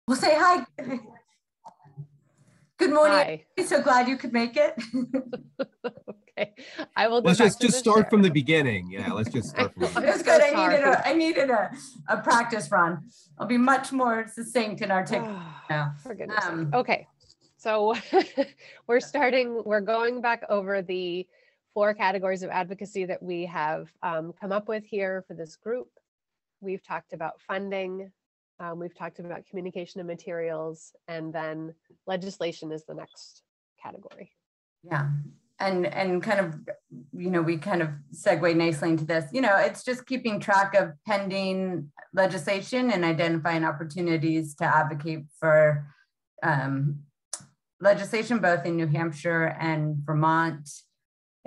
We'll say hi. Good morning. Hi. I'm so glad you could make it. Okay, I will. Let's just start from the beginning. Yeah, let's just start from the beginning. It's good. I needed a practice run. I'll be much more succinct and articulate now. For goodness sake. Okay, so we're going back over the 4 categories of advocacy that we have come up with here for this group. We've talked about funding. We've talked about communication and materials, and then legislation is the next category. Yeah. And kind of, we kind of segue nicely into this, it's just keeping track of pending legislation and identifying opportunities to advocate for legislation, both in New Hampshire and Vermont,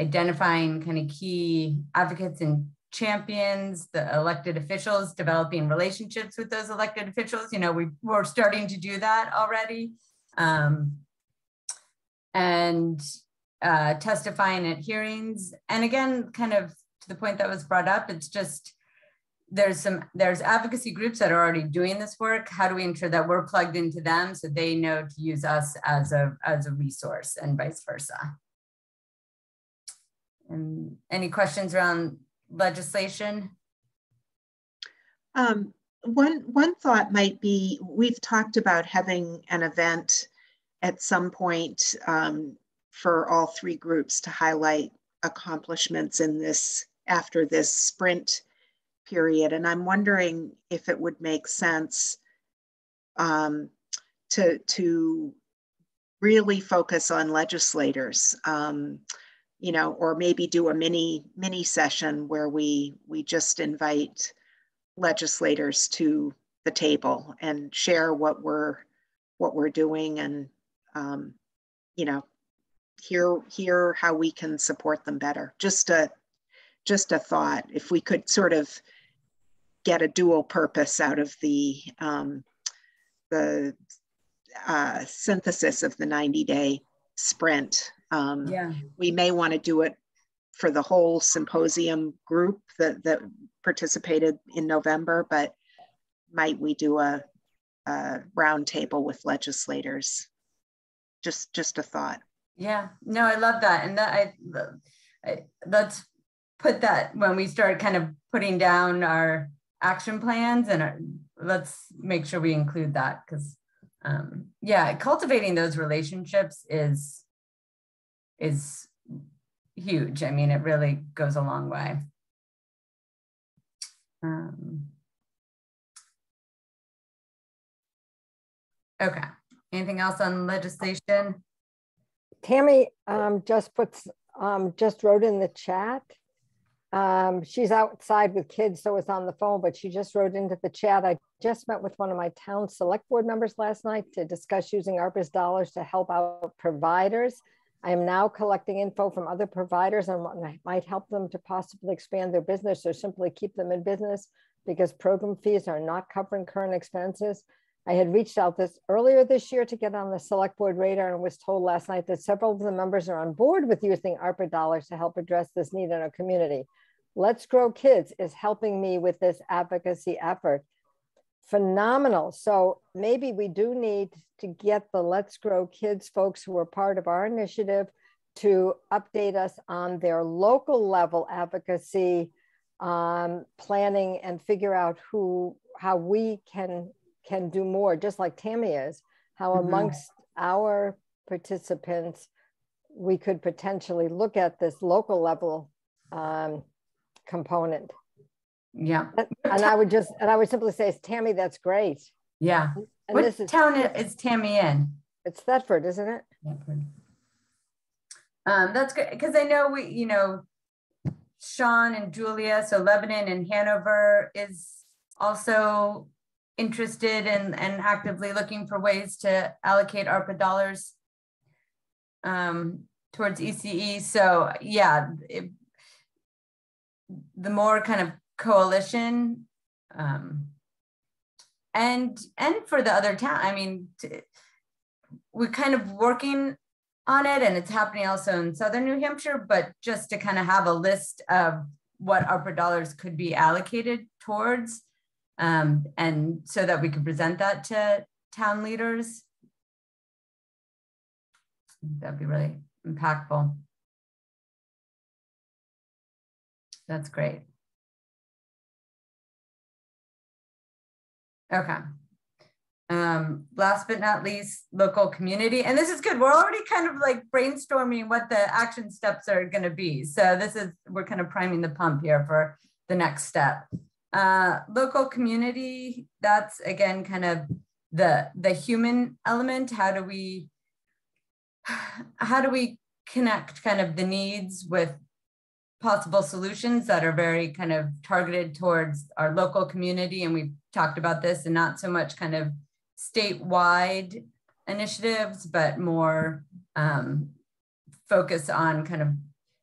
identifying kind of key advocates and champions, the elected officials, developing relationships with those elected officials. We're starting to do that already. And testifying at hearings. And again, kind of to the point that was brought up, it's just, there's advocacy groups that are already doing this work. How do we ensure that we're plugged into them so they know to use us as a resource, and vice versa? And any questions around legislation? One thought might be, we've talked about having an event at some point for all 3 groups to highlight accomplishments in this, after this sprint period. And I'm wondering if it would make sense to really focus on legislators, or maybe do a mini session where we just invite legislators to the table and share what we're doing, and hear how we can support them better. Just a thought, if we could sort of get a dual purpose out of the synthesis of the 90-day sprint. We may want to do it for the whole symposium group that participated in November, but might we do a roundtable with legislators? Just a thought. Yeah, no, I love that. And that let's put that when we start kind of putting down our action plans, and let's make sure we include that, because cultivating those relationships is huge. I mean, it really goes a long way. Okay, anything else on legislation? Tammy just wrote in the chat. She's outside with kids, so it's on the phone, but she just wrote into the chat. I just met with one of my town select board members last night to discuss using ARPA's dollars to help out providers. I am now collecting info from other providers on what might help them to possibly expand their business or simply keep them in business, because program fees are not covering current expenses. I had reached out earlier this year to get on the select board radar, and was told last night that several of the members are on board with using ARPA dollars to help address this need in our community. Let's Grow Kids is helping me with this advocacy effort. Phenomenal. So maybe we do need to get the Let's Grow Kids folks who are part of our initiative to update us on their local level advocacy planning, and figure out how we can do more, just like Tammy is, how amongst our participants, we could potentially look at this local level component. Yeah. And I would simply say, Tammy, that's great. Yeah. And what town is Tammy in? It's Thetford, isn't it? Thetford. That's good, because I know Sean and Julia, so Lebanon and Hanover is also interested and actively looking for ways to allocate ARPA dollars towards ECE. So yeah, the more kind of coalition and for the other town, I mean, we're kind of working on it, and it's happening also in Southern New Hampshire, but just to kind of have a list of what ARPA dollars could be allocated towards, and so that we could present that town leaders? That'd be really impactful. That's great. Okay. Last but not least, local community. And this is good. We're already kind of like brainstorming what the action steps are going to be. So this is, we're kind of priming the pump here for the next step. Local community, that's again, kind of the human element. How do we connect kind of the needs with possible solutions that are very kind of targeted towards our local community? And we've talked about this, and not so much kind of statewide initiatives, but more focus on kind of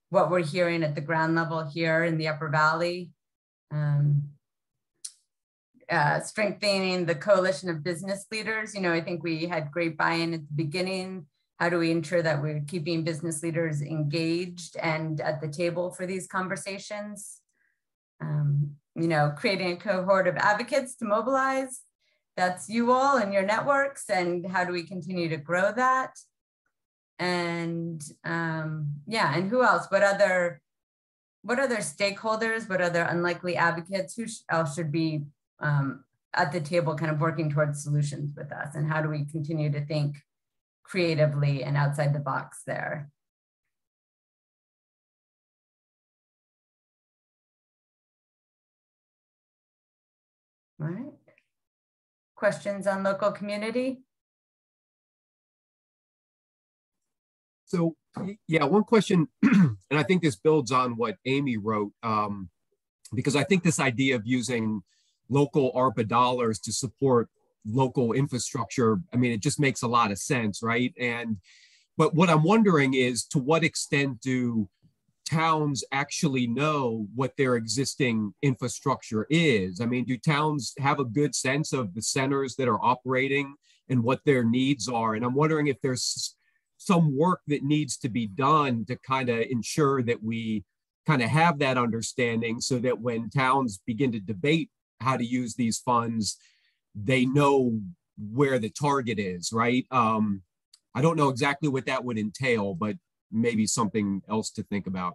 what we're hearing at the ground level here in the Upper Valley. Strengthening the coalition of business leaders. You know, I think we had great buy-in at the beginning. How do we ensure that we're keeping business leaders engaged and at the table for these conversations? You know, creating a cohort of advocates to mobilize. That's you all and your networks, and how do we continue to grow that? And yeah, and who else? What other stakeholders? What other unlikely advocates? Who else should be at the table, kind of working towards solutions with us? And how do we continue to think creatively and outside the box there? All right. Questions on local community? So yeah, one question, and I think this builds on what Amy wrote, because I think this idea of using local ARPA dollars to support local infrastructure, I mean, it just makes a lot of sense, right? But what I'm wondering is, to what extent do towns actually know what their existing infrastructure is? I mean, do towns have a good sense of the centers that are operating and what their needs are? And I'm wondering if there's some work that needs to be done to kind of ensure that we kind of have that understanding, so that when towns begin to debate how to use these funds, they know where the target is, right? I don't know exactly what that would entail, but maybe something else to think about.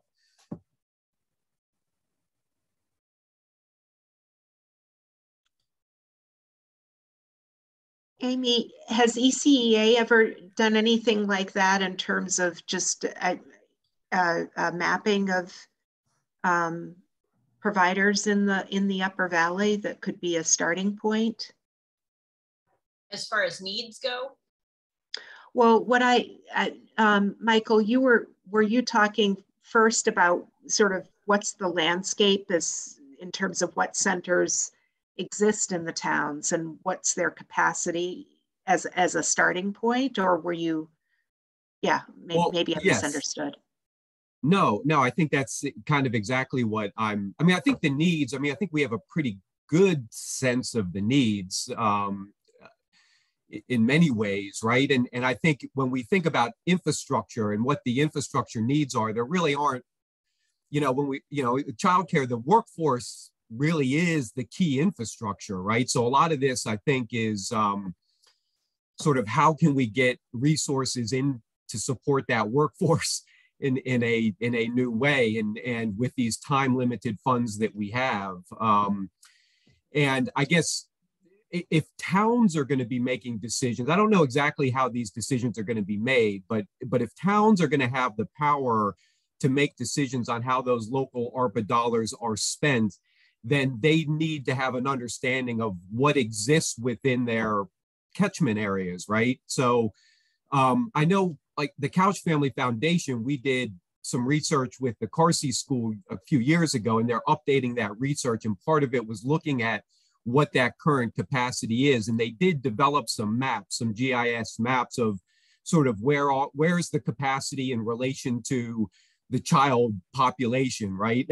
Amy, has ECEA ever done anything like that in terms of just a mapping of providers in the Upper Valley that could be a starting point? As far as needs go? Well, what Michael, were you talking first about sort of what's the landscape as in terms of what centers exist in the towns and what's their capacity as a starting point, or were you, yeah, maybe I misunderstood. No, I think that's kind of exactly what I mean, I think the needs, I mean, I think we have a pretty good sense of the needs in many ways, right? And I think when we think about infrastructure and what the infrastructure needs are, there really aren't, you know, when we, you know, childcare, the workforce really is the key infrastructure, right? So a lot of this, I think, is sort of how can we get resources in to support that workforce in a new way, and with these time limited funds that we have. And I guess if towns are going to be making decisions, I don't know exactly how these decisions are going to be made, but if towns are going to have the power to make decisions on how those local ARPA dollars are spent, then they need to have an understanding of what exists within their catchment areas, right? So I know, like the Couch Family Foundation, we did some research with the Carsey School a few years ago, and they're updating that research. And part of it was looking at what that current capacity is. And they did develop some maps, some GIS maps of sort of where's the capacity in relation to the child population, right?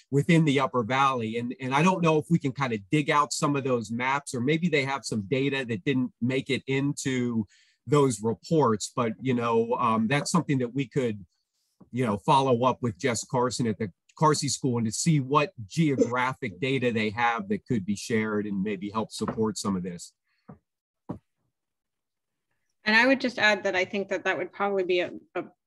Within the Upper Valley. And I don't know if we can kind of dig out some of those maps, or maybe they have some data that didn't make it into those reports, but, you know, that's something that we could, you know, follow up with Jess Carson at the Carsey School and to see what geographic data they have that could be shared and maybe help support some of this. And I would just add that I think that that would probably be a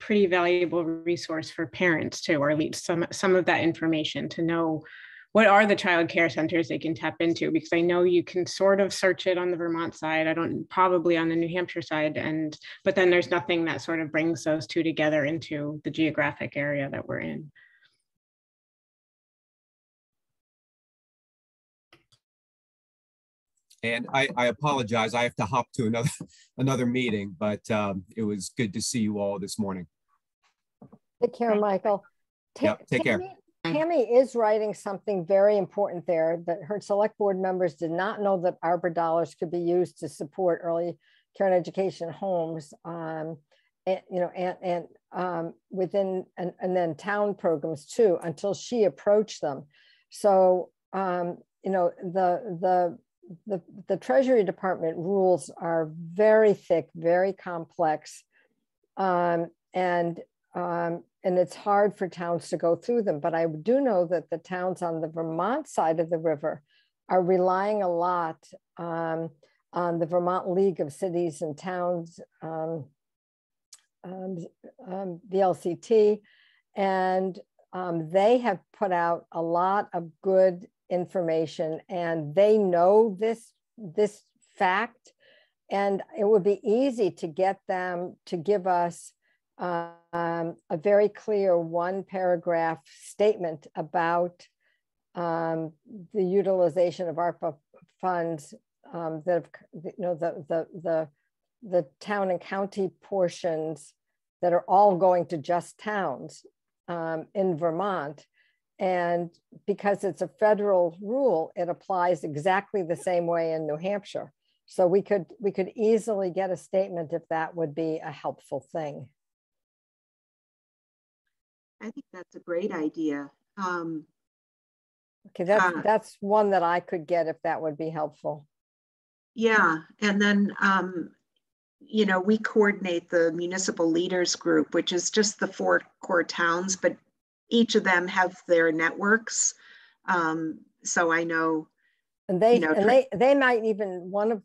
pretty valuable resource for parents too, or at least some of that information to know what are the child care centers they can tap into, because I know you can sort of search it on the Vermont side. I don't, probably on the New Hampshire side, but then there's nothing that sort of brings those two together into the geographic area that we're in. And I apologize, I have to hop to another meeting, but it was good to see you all this morning. Take care, Michael. Yep, take care. Tammy is writing something very important there, that her select board members did not know that ARPA dollars could be used to support early care and education homes, and within and then town programs too, until she approached them. So the Treasury Department rules are very thick, very complex, and it's hard for towns to go through them. But I do know that the towns on the Vermont side of the river are relying a lot on the Vermont League of Cities and Towns, VLCT, and they have put out a lot of good information, and they know this fact, and it would be easy to get them to give us a very clear one-paragraph statement about the utilization of ARPA funds that have, the town and county portions that are all going to just towns in Vermont. And because it's a federal rule, it applies exactly the same way in New Hampshire. So we could easily get a statement if that would be a helpful thing. I think that's a great idea. Okay, that's one that I could get if that would be helpful. Yeah, and then, we coordinate the municipal leaders group, which is just the 4 core towns, but each of them have their networks. So I know. And they might even, one of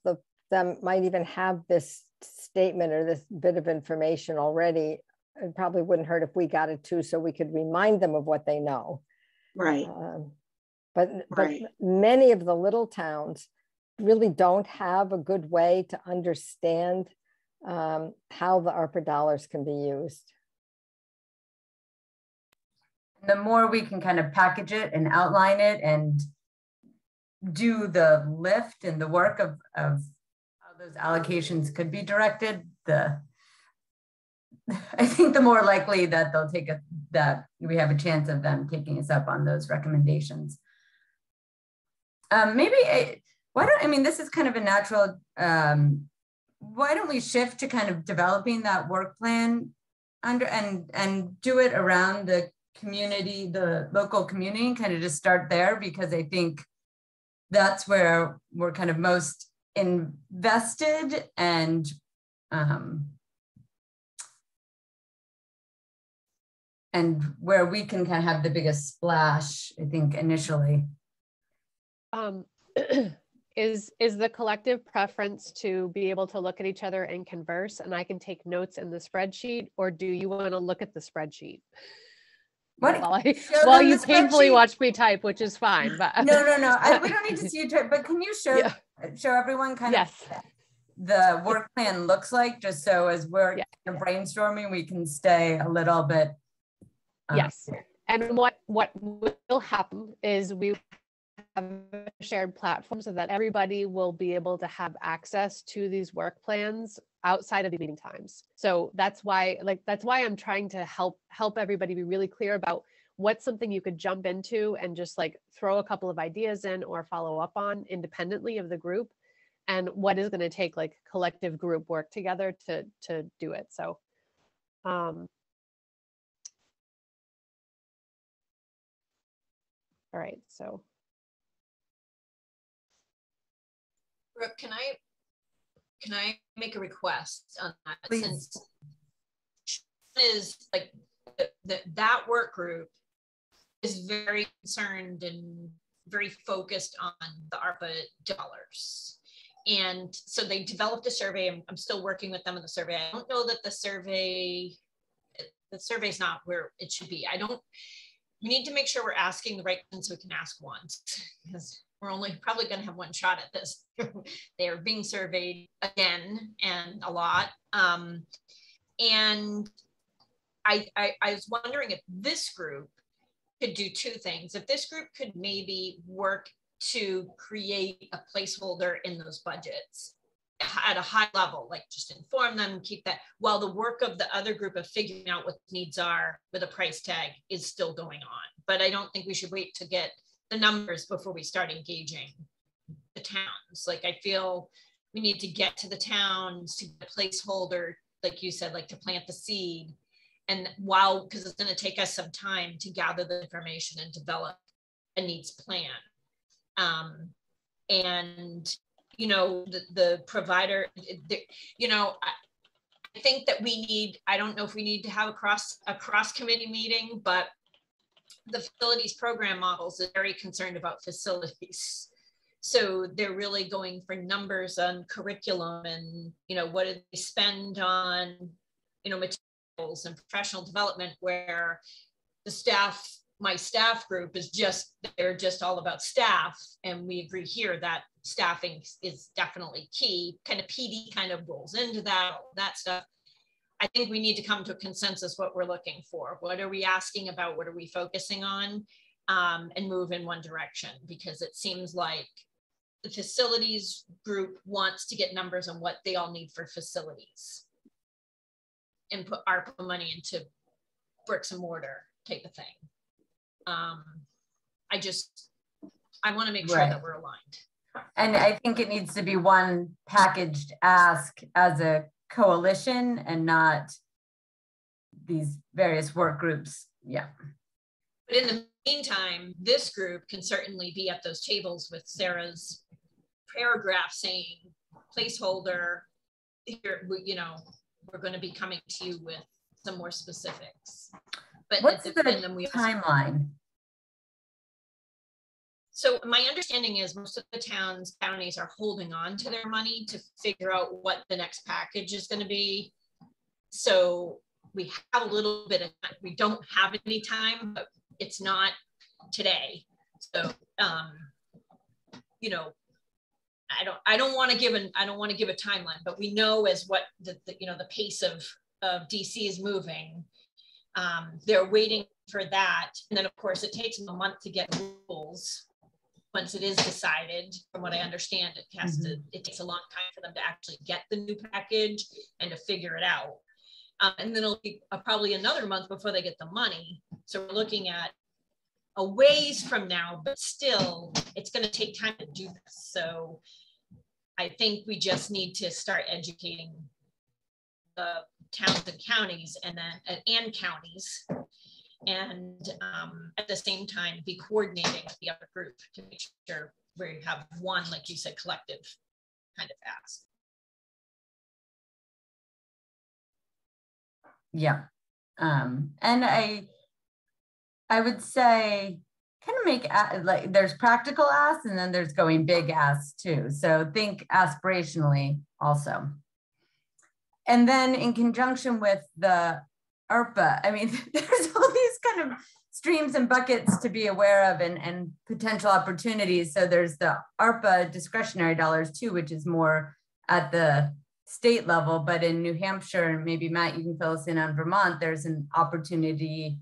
them might even have this statement or this bit of information already. It probably wouldn't hurt if we got it too, so we could remind them of what they know. Right. But many of the little towns really don't have a good way to understand how the ARPA dollars can be used. The more we can kind of package it and outline it and do the lift and the work of how those allocations could be directed, I think the more likely that they'll take it, that we have a chance of them taking us up on those recommendations. This is kind of a natural, why don't we shift to kind of developing that work plan and do it around the community, the local community, and kind of just start there, because I think that's where we're kind of most invested and where we can kind of have the biggest splash, I think, initially. Is the collective preference to be able to look at each other and converse, and I can take notes in the spreadsheet, or do you want to look at the spreadsheet? While you painfully watch me type, which is fine. But no. We don't need to see you type, but can you show everyone kind of the work plan looks like, just so as we're kind of brainstorming, we can stay a little bit. Yes. And what will happen is we have a shared platform so that everybody will be able to have access to these work plans outside of the meeting times. So that's why I'm trying to help everybody be really clear about what's something you could jump into and just like throw a couple of ideas in or follow up on independently of the group, and what is going to take like collective group work together to do it. So all right, so Brooke, can I make a request on that? Please. Since is like that work group is very concerned and very focused on the ARPA dollars, And so they developed a survey. I'm still working with them on the survey. I don't know that the survey's not where it should be. We need to make sure we're asking the right questions so we can ask once, because we're only probably going to have one shot at this. They are being surveyed again and a lot. And I was wondering if this group could do two things. If this group could maybe work to create a placeholder in those budgets at a high level, like just inform them, keep that, while the work of the other group of figuring out what needs are with a price tag is still going on. But I don't think we should wait to get the numbers before we start engaging the towns. Like, I feel we need to get to the towns to get a placeholder, like you said, like to plant the seed. And because it's going to take us some time to gather the information and develop a needs plan. And, you know, the provider, you know, I think that I don't know if we need to have a cross committee meeting, but the facilities program models are very concerned about facilities. So they're really going for numbers on curriculum and, you know, what do they spend on, you know, materials and professional development, where the staff, my staff group they're just all about staff. And we agree here that staffing is definitely key. Kind of PD kind of rolls into that, all that stuff. I think we need to come to a consensus what we're looking for. What are we asking about? What are we focusing on? And move in one direction, because it seems like the facilities group wants to get numbers on what they all need for facilities and put ARPA money into bricks and mortar type of thing. I want to make sure that we're aligned. And I think it needs to be one packaged ask as a coalition and not these various work groups. Yeah. But in the meantime, this group can certainly be at those tables with Sarah's paragraph saying placeholder here, you know, we're going to be coming to you with some more specifics. But what's the timeline? So my understanding is most of the counties are holding on to their money to figure out what the next package is going to be. So we have a little bit of time. We don't have any time, but it's not today. So, you know, I don't want to give a timeline, but we know as what the pace of DC is moving. They're waiting for that. And then of course it takes them a month to get rules. Once it is decided, from what I understand, it takes a long time for them to actually get the new package and to figure it out. And then it'll be probably another month before they get the money. So we're looking at a ways from now, but still it's going to take time to do this. So I think we just need to start educating the towns and counties and counties. And at the same time, be coordinating with the other group to make sure we have one, like you said, collective kind of ask. Yeah. And I would say kind of make, like, there's practical asks and then there's going big asks too. So think aspirationally also. And then in conjunction with the ARPA, I mean, there's all these kind of streams and buckets to be aware of and potential opportunities. So there's the ARPA discretionary dollars too, which is more at the state level, but in New Hampshire, and maybe Matt, you can fill us in on Vermont, there's an opportunity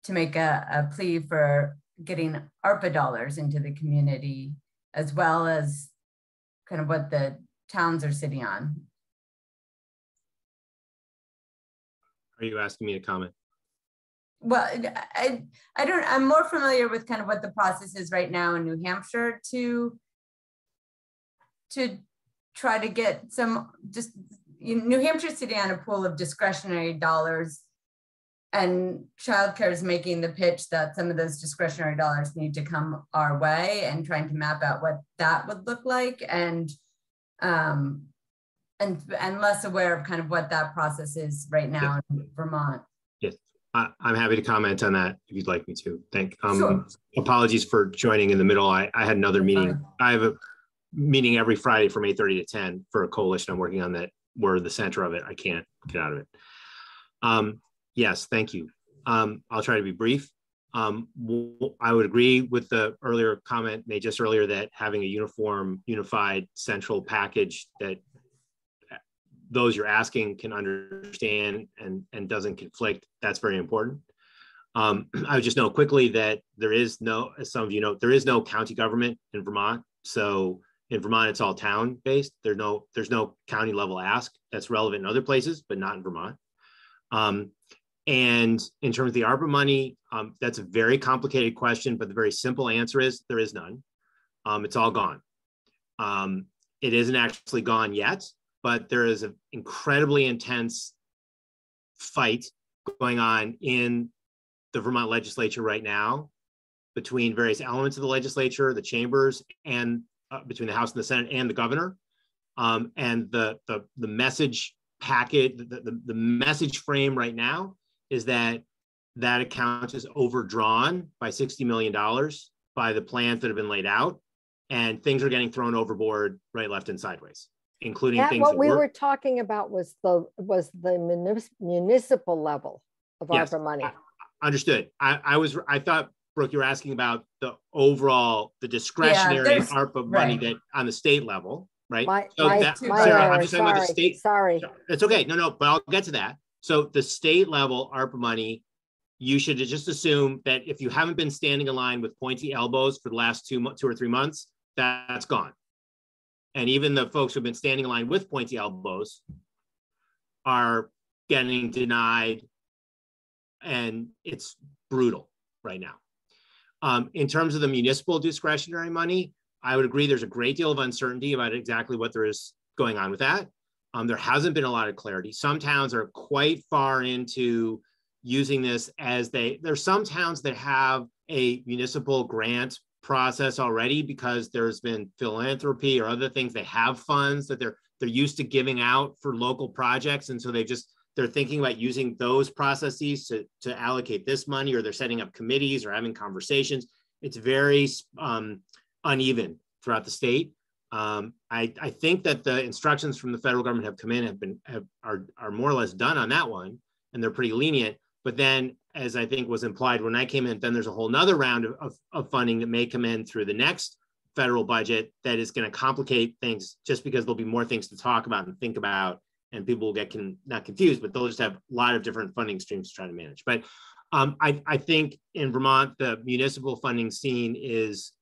to make a plea for getting ARPA dollars into the community, as well as kind of what the towns are sitting on. Are you asking me to comment? Well, I'm more familiar with kind of what the process is right now in New Hampshire to try to get some, just New Hampshire sitting on a pool of discretionary dollars, and Childcare is making the pitch that some of those discretionary dollars need to come our way, and trying to map out what that would look like, and less aware of kind of what that process is right now in Vermont. Yes, I'm happy to comment on that if you'd like me to. Sure. Apologies for joining in the middle. I had another meeting. I have meeting every Friday from 8:30 to 10 for a coalition I'm working on that we're the center of it. I can't get out of it. Yes, thank you. I'll try to be brief. I would agree with the earlier comment made just earlier that having a unified central package that those you're asking can understand and doesn't conflict, that's very important. I would just note quickly that there is no, as some of you know, there is no county government in Vermont. So in Vermont, it's all town based. There's no county level ask that's relevant in other places, but not in Vermont. And in terms of the ARPA money, that's a very complicated question, but the very simple answer is there is none. It's all gone. It isn't actually gone yet, but there is an incredibly intense fight going on in the Vermont legislature right now between various elements of the legislature, the chambers, and between the House and the Senate and the governor. And the message packet, the message frame right now is that account is overdrawn by $60 million by the plans that have been laid out, and things are getting thrown overboard right, left, and sideways, including things. What we were talking about was the municipal level of ARPA money. Understood. I thought, Brooke, you were asking about the overall, the discretionary ARPA money that on the state level, right? Sara, I'm just talking about the state. Sorry. It's okay. No, but I'll get to that. So the state level ARPA money, you should just assume that if you haven't been standing in line with pointy elbows for the last 2 or 3 months, that's gone. And even the folks who've been standing in line with pointy elbows are getting denied, and it's brutal right now. In terms of the municipal discretionary money, I would agree there's a great deal of uncertainty about exactly what there is going on with that. There hasn't been a lot of clarity. Some towns are quite far into using this as there's some towns that have a municipal grant process already because there's been philanthropy or other things. They have funds that they're used to giving out for local projects. And so they're thinking about using those processes to allocate this money, or they're setting up committees or having conversations. It's very uneven throughout the state. I think that the instructions from the federal government have come in, are more or less done on that one, and they're pretty lenient. But then, as I think was implied when I came in, then there's a whole nother round of funding that may come in through the next federal budget that is going to complicate things, just because there'll be more things to talk about and think about, and people will get not confused, but they'll just have a lot of different funding streams to try to manage. But I think in Vermont, the municipal funding scene is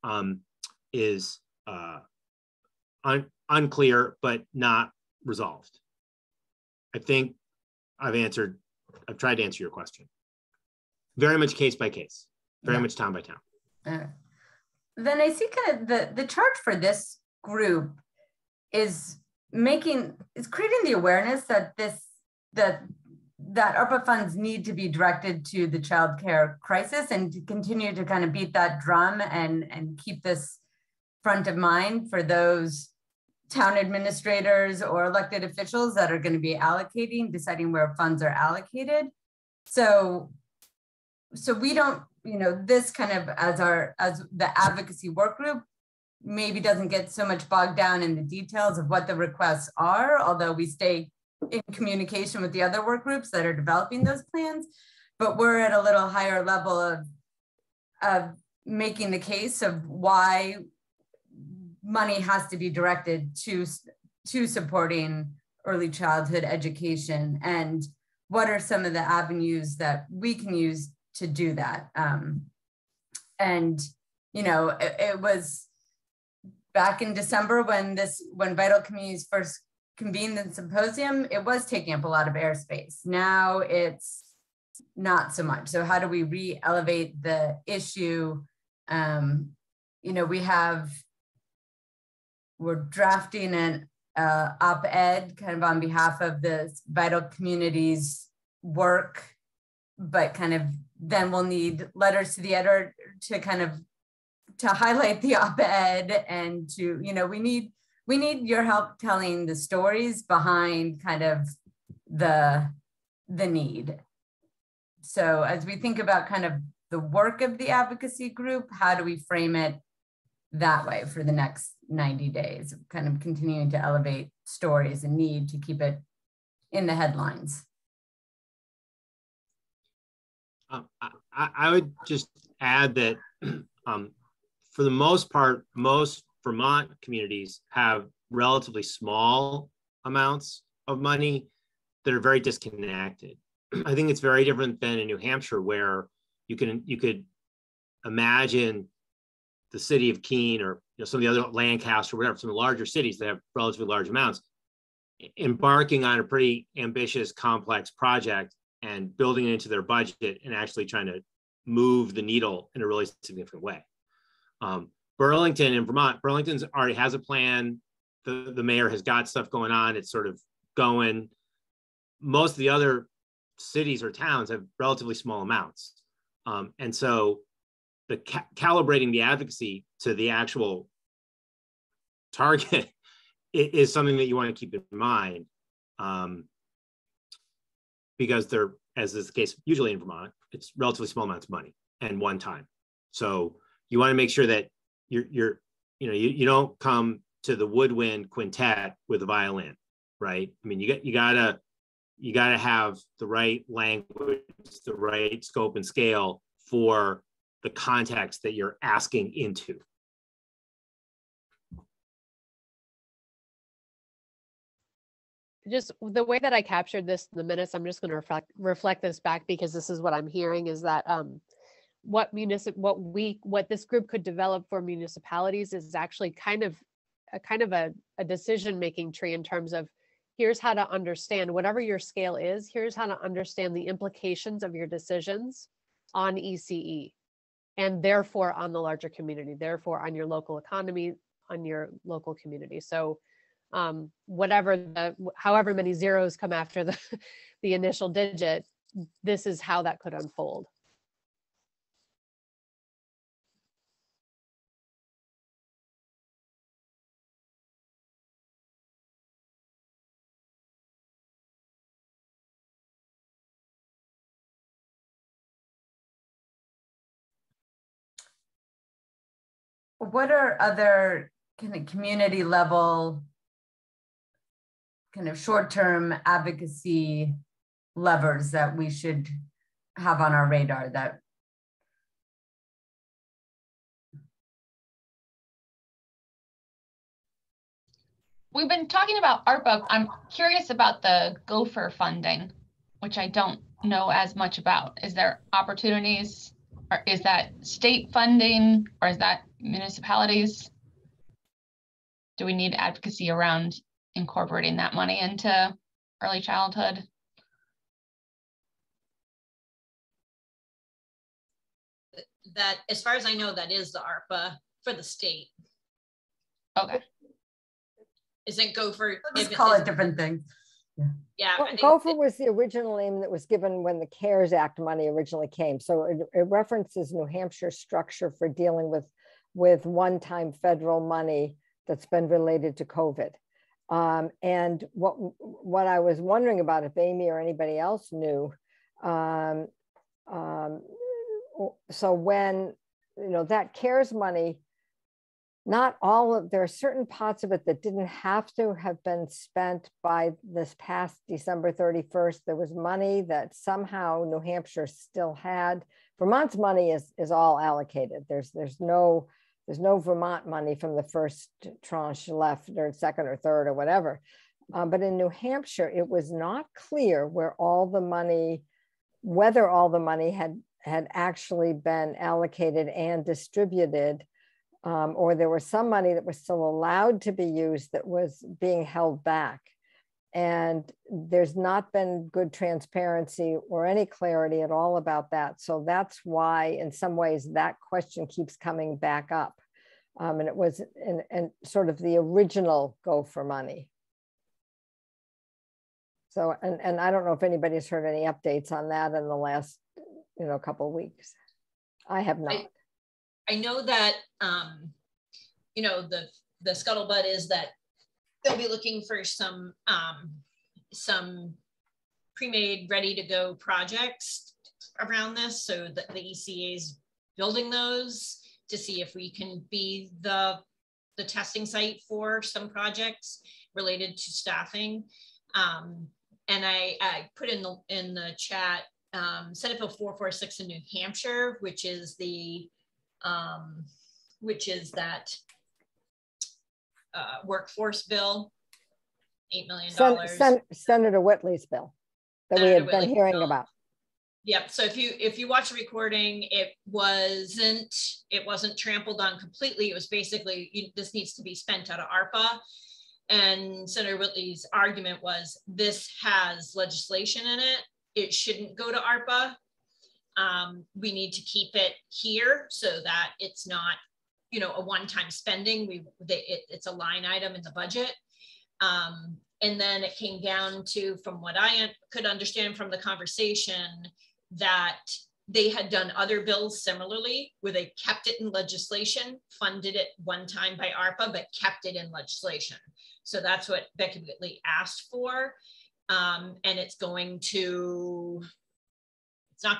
unclear, but not resolved. I think I've tried to answer your question. Very much case by case, very much town by town. Then I see kind of the charge for this group is creating the awareness that that ARPA funds need to be directed to the childcare crisis, and to continue to kind of beat that drum and keep this front of mind for those town administrators or elected officials that are going to be deciding where funds are allocated. So we don't, this kind of as the advocacy work group maybe doesn't get so much bogged down in the details of what the requests are, although we stay in communication with the other work groups that are developing those plans. But we're at a little higher level of making the case of why money has to be directed to supporting early childhood education, and what are some of the avenues that we can use to do that. It was back in December when Vital Communities first convened the symposium, it was taking up a lot of airspace. Now it's not so much. So how do we re-elevate the issue? We're drafting an op-ed kind of on behalf of the Vital Communities work, but kind of then we'll need letters to the editor to highlight the op-ed, and we need your help telling the stories behind kind of the need. So as we think about kind of the work of the advocacy group, how do we frame it that way for the next 90 days, kind of continuing to elevate stories and need to keep it in the headlines. I would just add that for the most part, most Vermont communities have relatively small amounts of money that are very disconnected. I think it's very different than in New Hampshire, where you could imagine the city of Keene or some of the other Lancaster or whatever, some of the larger cities that have relatively large amounts, embarking on a pretty ambitious, complex project and building it into their budget and actually trying to move the needle in a really significant way. Burlington in Vermont, Burlington's already has a plan. The mayor has got stuff going on. It's sort of going. Most of the other cities or towns have relatively small amounts. And so the calibrating the advocacy to the actual target is something that you want to keep in mind. Because they're, as is the case usually in Vermont, it's relatively small amounts of money and one time. So you want to make sure that you don't come to the woodwind quintet with a violin, right? I mean, you gotta have the right language, the right scope and scale for the context that you're asking into. Just the way that I captured this in the minutes, I'm just going to reflect this back, because this is what I'm hearing is that what this group could develop for municipalities is actually kind of a decision-making tree in terms of, here's how to understand whatever your scale is, here's how to understand the implications of your decisions on ECE, and therefore on the larger community, therefore on your local economy, on your local community. So however many zeros come after the initial digit, this is how that could unfold. What are other kind of community level, kind of short-term advocacy levers that we should have on our radar? That we've been talking about ARPA. I'm curious about the Gopher funding, which I don't know as much about. Is there opportunities, or is that state funding, or is that municipalities? Do we need advocacy around incorporating that money into early childhood? That, as far as I know, that is the ARPA for the state. Okay. Isn't Gopher? Let's call it different things. Yeah. Well, Gopher was the original name that was given when the CARES Act money originally came. So it references New Hampshire's structure for dealing with one-time federal money that's been related to COVID. And what I was wondering about, if Amy or anybody else knew, so when, that CARES money, not all of, there are certain parts of it that didn't have to have been spent by this past December 31st. There was money that somehow New Hampshire still had. Vermont's money is all allocated. There's no Vermont money from the first tranche left, or second or third or whatever. But in New Hampshire, it was not clear whether all the money had actually been allocated and distributed, or there was some money that was still allowed to be used that was being held back. And there's not been good transparency or any clarity at all about that. So that's why, in some ways, that question keeps coming back up. And it was in sort of the original Gopher money. So, and I don't know if anybody's heard any updates on that in the last, couple of weeks. I have not. I know that, the scuttlebutt is that they'll be looking for some pre-made, ready to go projects around this. So that the ECA is building those to see if we can be the testing site for some projects related to staffing. And I put in the chat Senate Bill 446 in New Hampshire, which is that workforce bill, $8 million. Senator Whitley's bill that we had been hearing about. Yep. So if you watch the recording, it wasn't trampled on completely. It was basically, this needs to be spent out of ARPA. And Senator Whitley's argument was, this has legislation in it. It shouldn't go to ARPA. We need to keep it here so that it's not, a one-time spending. It's a line item in the budget. And then it came down to, from what I could understand from the conversation, that they had done other bills similarly, where they kept it in legislation, funded it one time by ARPA, but kept it in legislation. So that's what Becky Whitley asked for. And it's not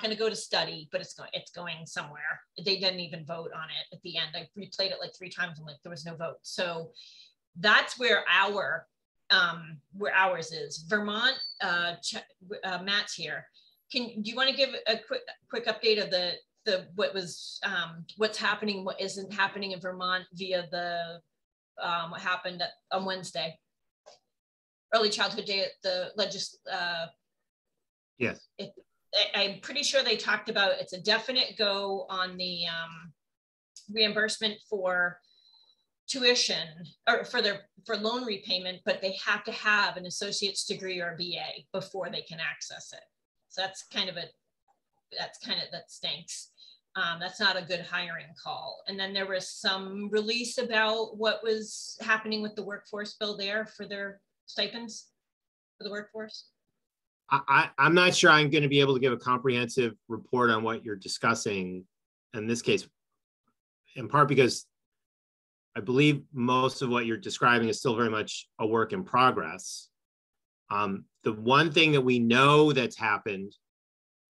going to go to study, but it's going somewhere. They didn't even vote on it at the end. I replayed it like 3 times and there was no vote. So that's where ours is. Vermont, Matt's here. Do you want to give a quick update of what's happening, what isn't happening in Vermont via what happened on Wednesday? Early Childhood Day at the yes. I'm pretty sure they talked about, it's a definite go on the reimbursement for tuition or for loan repayment, but they have to have an associate's degree or a BA before they can access it. So that stinks. That's not a good hiring call. And then there was some release about what was happening with the workforce bill there for their stipends for the workforce. I'm not sure I'm going to be able to give a comprehensive report on what you're discussing in this case, in part because I believe most of what you're describing is still very much a work in progress. The one thing that we know that's happened,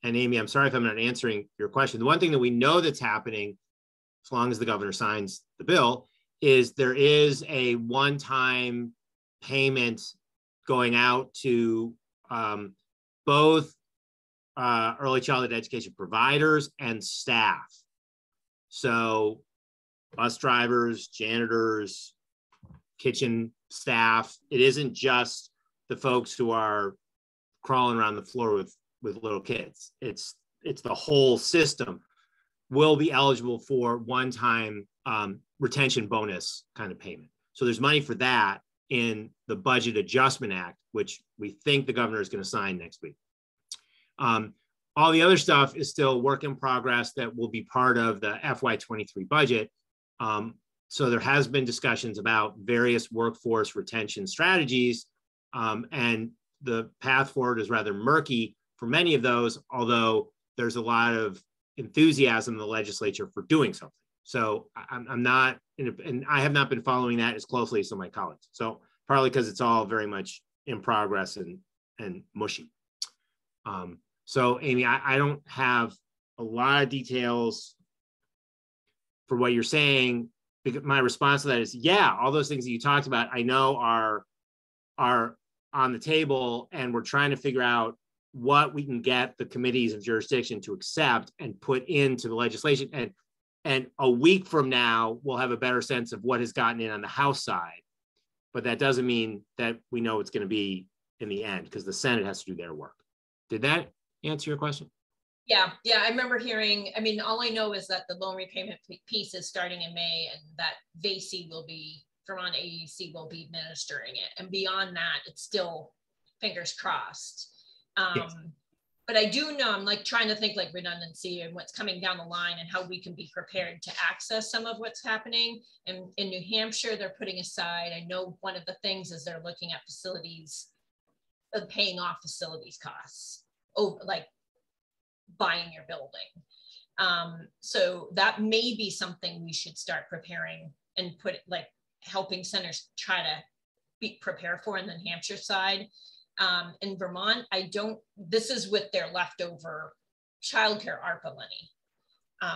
and Amy, I'm sorry if I'm not answering your question. The one thing that we know that's happening, as long as the governor signs the bill, is there is a one-time payment going out to both early childhood education providers and staff. So bus drivers, janitors, kitchen staff. It isn't just the folks who are crawling around the floor with little kids. It's the whole system will be eligible for one-time retention bonus kind of payment. So there's money for that in the Budget Adjustment Act, which we think the governor is going to sign next week. All the other stuff is still work in progress that will be part of the FY23 budget. So there has been discussions about various workforce retention strategies, and the path forward is rather murky for many of those, although there's a lot of enthusiasm in the legislature for doing something. So I'm not, and I have not been following that as closely as some of my colleagues. So partly because it's all very much in progress and mushy. So Amy, I don't have a lot of details for what you're saying, because my response to that is, yeah, all those things that you talked about, I know are on the table, and we're trying to figure out what we can get the committees of jurisdiction to accept and put into the legislation. And a week from now, we'll have a better sense of what has gotten in on the House side. But that doesn't mean that we know it's going to be in the end, because the Senate has to do their work. Did that answer your question? Yeah, I remember hearing, I mean, all I know is that the loan repayment piece is starting in May, and that Vermont AEC will be administering it. And beyond that, it's still fingers crossed. Yes. But I do know, I'm like trying to think like redundancy and what's coming down the line and how we can be prepared to access some of what's happening. And in New Hampshire, they're putting aside, I know one of the things is they're looking at facilities, paying off facilities costs, like buying your building. So that may be something we should start preparing and put like helping centers try to prepare for in the New Hampshire side. In Vermont, this is with their leftover childcare ARPA money,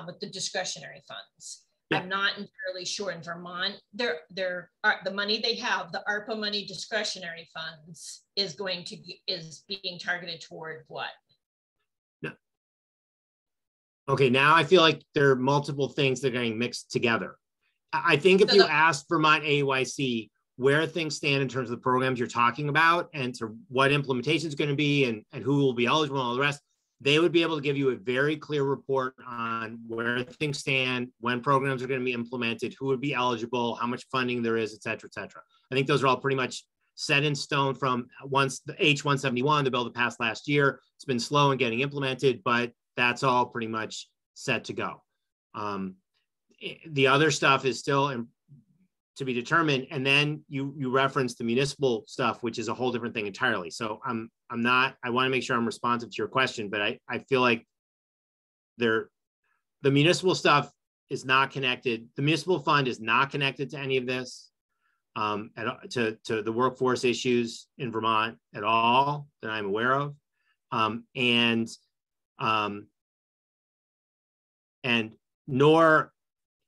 with the discretionary funds. Yeah. I'm not entirely sure in Vermont, the money they have, the ARPA money discretionary funds is being targeted toward what? No. Okay, now I feel like there are multiple things that are getting mixed together. I think if you ask Vermont AYC where things stand in terms of the programs you're talking about and to what implementation is going to be and who will be eligible and all the rest, they would be able to give you a very clear report on where things stand, when programs are going to be implemented, who would be eligible, how much funding there is, et cetera, et cetera. I think those are all pretty much set in stone from once the H-171, the bill that passed last year. It's been slow in getting implemented, but that's all pretty much set to go. The other stuff is still to be determined. And then you referenced the municipal stuff, which is a whole different thing entirely. So I want to make sure I'm responsive to your question, but I feel like the municipal stuff is not connected. The municipal fund is not connected to any of this, to the workforce issues in Vermont at all that I'm aware of. And nor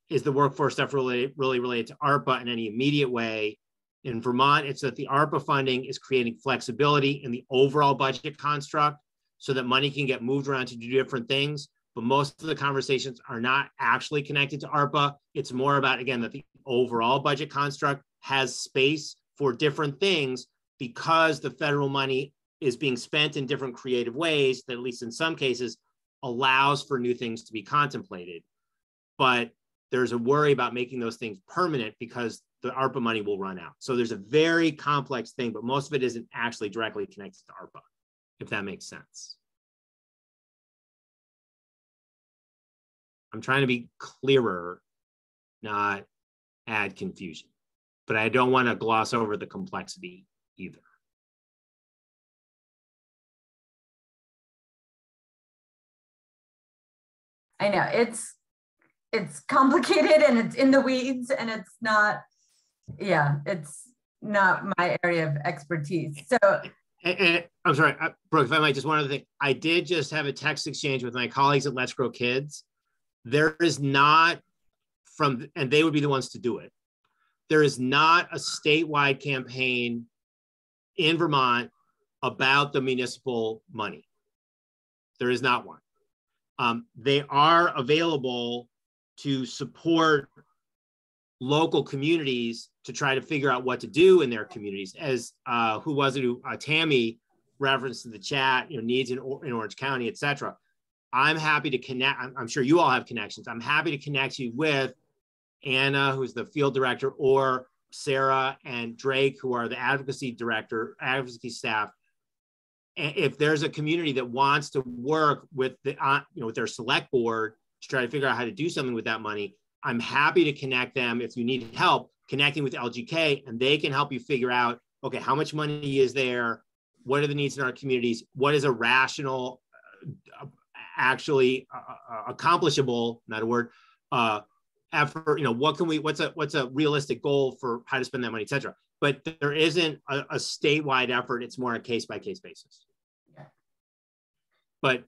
is the workforce stuff really related to ARPA in any immediate way. In Vermont, it's that the ARPA funding is creating flexibility in the overall budget construct so that money can get moved around to do different things. But most of the conversations are not actually connected to ARPA. It's more about, again, that the overall budget construct has space for different things because the federal money is being spent in different creative ways that, at least in some cases, allows for new things to be contemplated. But there's a worry about making those things permanent because the ARPA money will run out. So there's a very complex thing, but most of it isn't actually directly connected to ARPA, if that makes sense. I'm trying to be clearer, not add confusion, but I don't want to gloss over the complexity either. I know it's complicated and it's in the weeds and it's not, it's not my area of expertise. So, and I'm sorry, Brooke, if I might, just one other thing. I did just have a text exchange with my colleagues at Let's Grow Kids. There is not and they would be the ones to do it. There is not a statewide campaign in Vermont about the municipal money. There is not one. They are available to support local communities to try to figure out what to do in their communities. As Tammy referenced in the chat, needs in Orange County, et cetera. I'm happy to connect. I'm sure you all have connections. I'm happy to connect you with Anna, who's the field director, or Sara and Drake, who are the advocacy staff. And if there's a community that wants to work with with their select board to try to figure out how to do something with that money, I'm happy to connect them if you need help connecting with LGK, and they can help you figure out, okay, how much money is there? What are the needs in our communities? What is a rational, actually accomplishable, not a word, effort, what's a realistic goal for how to spend that money, et cetera. But there isn't a statewide effort. It's more a case-by-case basis. Yeah. But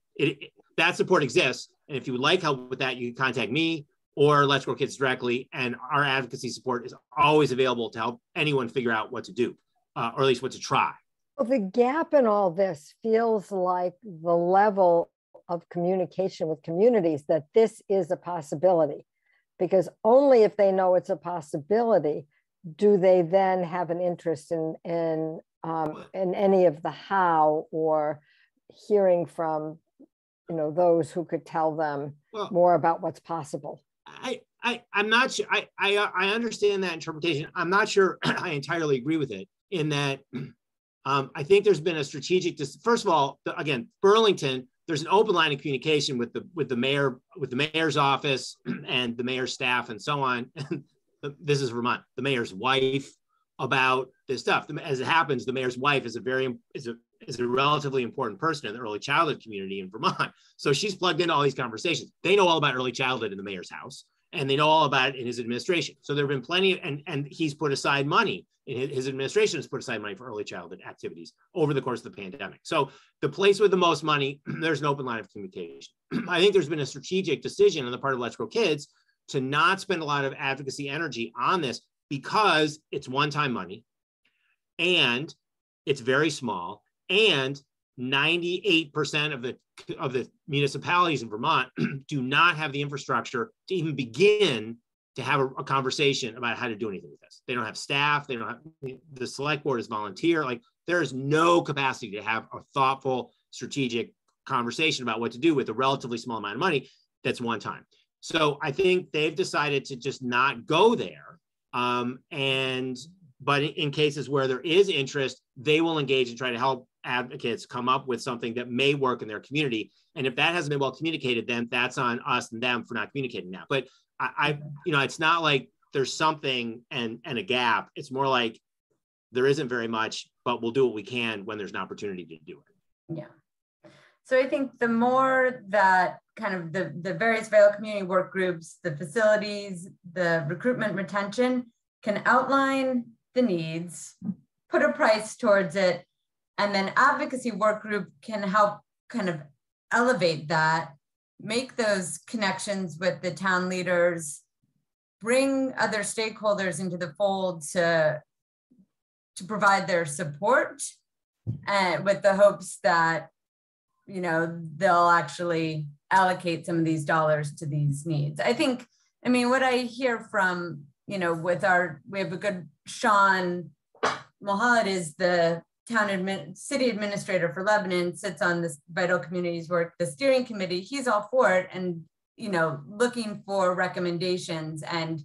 that support exists. And if you would like help with that, you can contact me or Let's Grow Kids directly. And our advocacy support is always available to help anyone figure out what to do, or at least what to try. Well, the gap in all this feels like the level of communication with communities that this is a possibility, because only if they know it's a possibility do they then have an interest in any of the how, or hearing from those who could tell them more about what's possible. I'm not sure. I understand that interpretation. I'm not sure I entirely agree with it, in that I think there's been a strategic. First of all, again, Burlington, there's an open line of communication with the mayor's office and the mayor's staff and so on. This is Vermont, the mayor's wife, about this stuff. As it happens, the mayor's wife is a relatively important person in the early childhood community in Vermont. So she's plugged into all these conversations. They know all about early childhood in the mayor's house, and they know all about it in his administration. So there have been plenty and he's put aside money, his administration has put aside money for early childhood activities over the course of the pandemic. So the place with the most money, there's an open line of communication. I think there's been a strategic decision on the part of Let's Grow Kids to not spend a lot of advocacy energy on this because it's one-time money and it's very small, and 98% of the municipalities in Vermont do not have the infrastructure to even begin to have a conversation about how to do anything with this. They don't have staff. They don't have, the select board is volunteer. Like, there is no capacity to have a thoughtful, strategic conversation about what to do with a relatively small amount of money that's one time. So I think they've decided to just not go there. But in cases where there is interest, they will engage and try to help advocates come up with something that may work in their community. And if that hasn't been well communicated, then that's on us and them for not communicating that. But it's not like there's something and a gap. It's more like there isn't very much, but we'll do what we can when there's an opportunity to do it. Yeah. So I think the more that kind of the various Vail community work groups, the facilities, the recruitment retention can outline the needs, put a price towards it, and then advocacy work group can help kind of elevate that, make those connections with the town leaders, bring other stakeholders into the fold to provide their support, and with the hopes that, they'll actually allocate some of these dollars to these needs. What I hear from, we have a good Sean Mohammed is the city administrator for Lebanon, sits on this Vital Communities Work, the steering committee. He's all for it and, looking for recommendations. And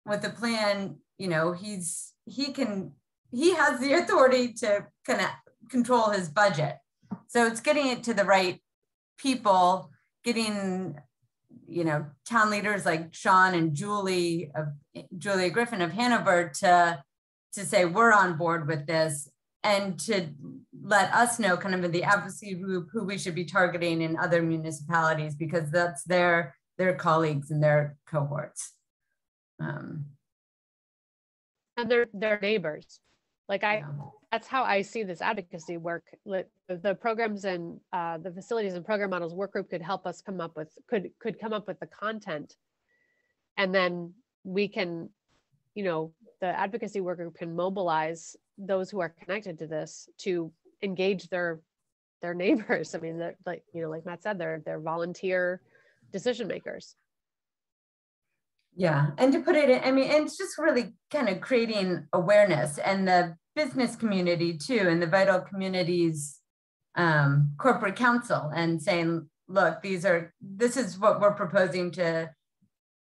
with the plan, he has the authority to kind of control his budget. So it's getting it to the right people, getting, town leaders like Sean and Julia Griffin of Hanover to say we're on board with this, and to let us know kind of in the advocacy group who we should be targeting in other municipalities, because that's their colleagues and their cohorts. And their neighbors. That's how I see this advocacy work. The programs and the facilities and program models work group could help us come up with the content, and then we can, the advocacy work group can mobilize those who are connected to this to engage their neighbors. I mean, like Matt said, they're volunteer decision makers. Yeah, and to put it in, it's just really kind of creating awareness, and the business community too, and the Vital Communities corporate council, and saying, look, this is what we're proposing to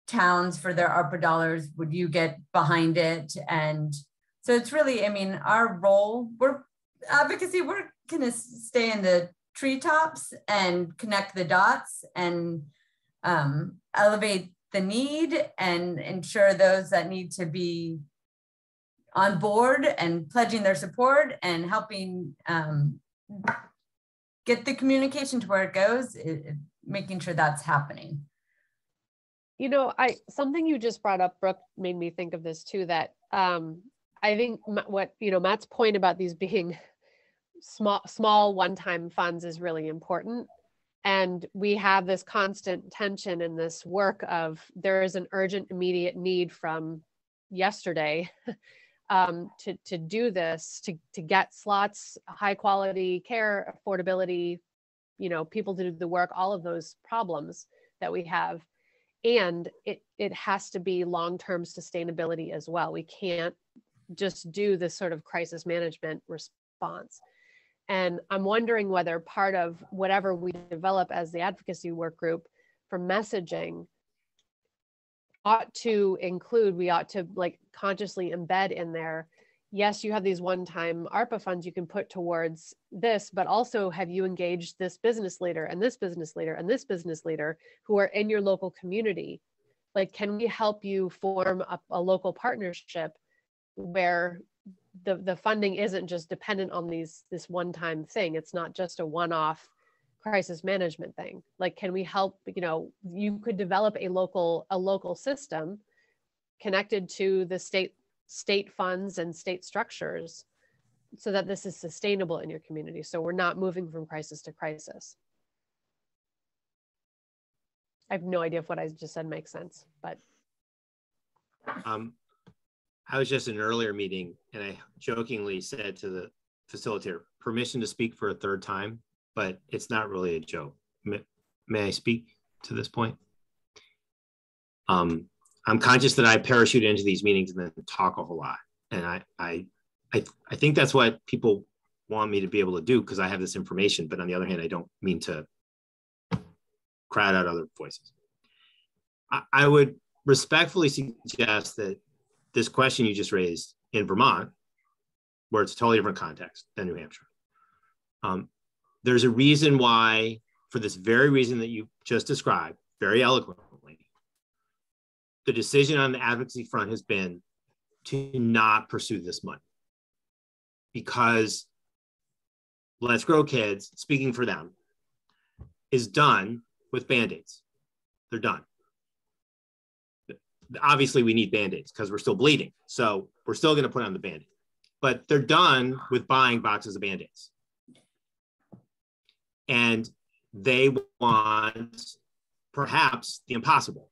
towns for their ARPA dollars. Would you get behind it? And so it's really, our role, advocacy, we're gonna stay in the treetops and connect the dots and elevate the need and ensure those that need to be on board and pledging their support and helping get the communication to where it goes, making sure that's happening. Something you just brought up, Brooke, made me think of this too, that I think what, Matt's point about these being small one-time funds is really important. And we have this constant tension in this work of there is an urgent, immediate need from yesterday to do this, to get slots, high quality care, affordability, people to do the work, all of those problems that we have. And it has to be long-term sustainability as well. We can't just do this sort of crisis management response. And I'm wondering whether part of whatever we develop as the advocacy work group for messaging ought to include, we ought to consciously embed in there, yes, you have these one-time ARPA funds you can put towards this, but also have you engaged this business leader and this business leader and this business leader who are in your local community? Can we help you form a local partnership where the funding isn't just dependent on this one-time thing? It's not just a one-off crisis management thing. Can we help, you could develop a local system connected to the state funds and state structures so that this is sustainable in your community. So we're not moving from crisis to crisis. I have no idea if what I just said makes sense, but. I was just in an earlier meeting and I jokingly said to the facilitator, permission to speak for a third time, but it's not really a joke. May I speak to this point? I'm conscious that I parachute into these meetings and then talk a whole lot. And I think that's what people want me to be able to do because I have this information, but on the other hand, I don't mean to crowd out other voices. I would respectfully suggest that this question you just raised in Vermont, where it's a totally different context than New Hampshire, there's a reason why, for this very reason that you just described very eloquently, the decision on the advocacy front has been to not pursue this money. Because Let's Grow Kids, speaking for them, is done with Band-Aids. They're done. Obviously, we need Band-Aids because we're still bleeding. So we're still going to put on the Band-Aid. But they're done with buying boxes of Band-Aids. And they want perhaps the impossible.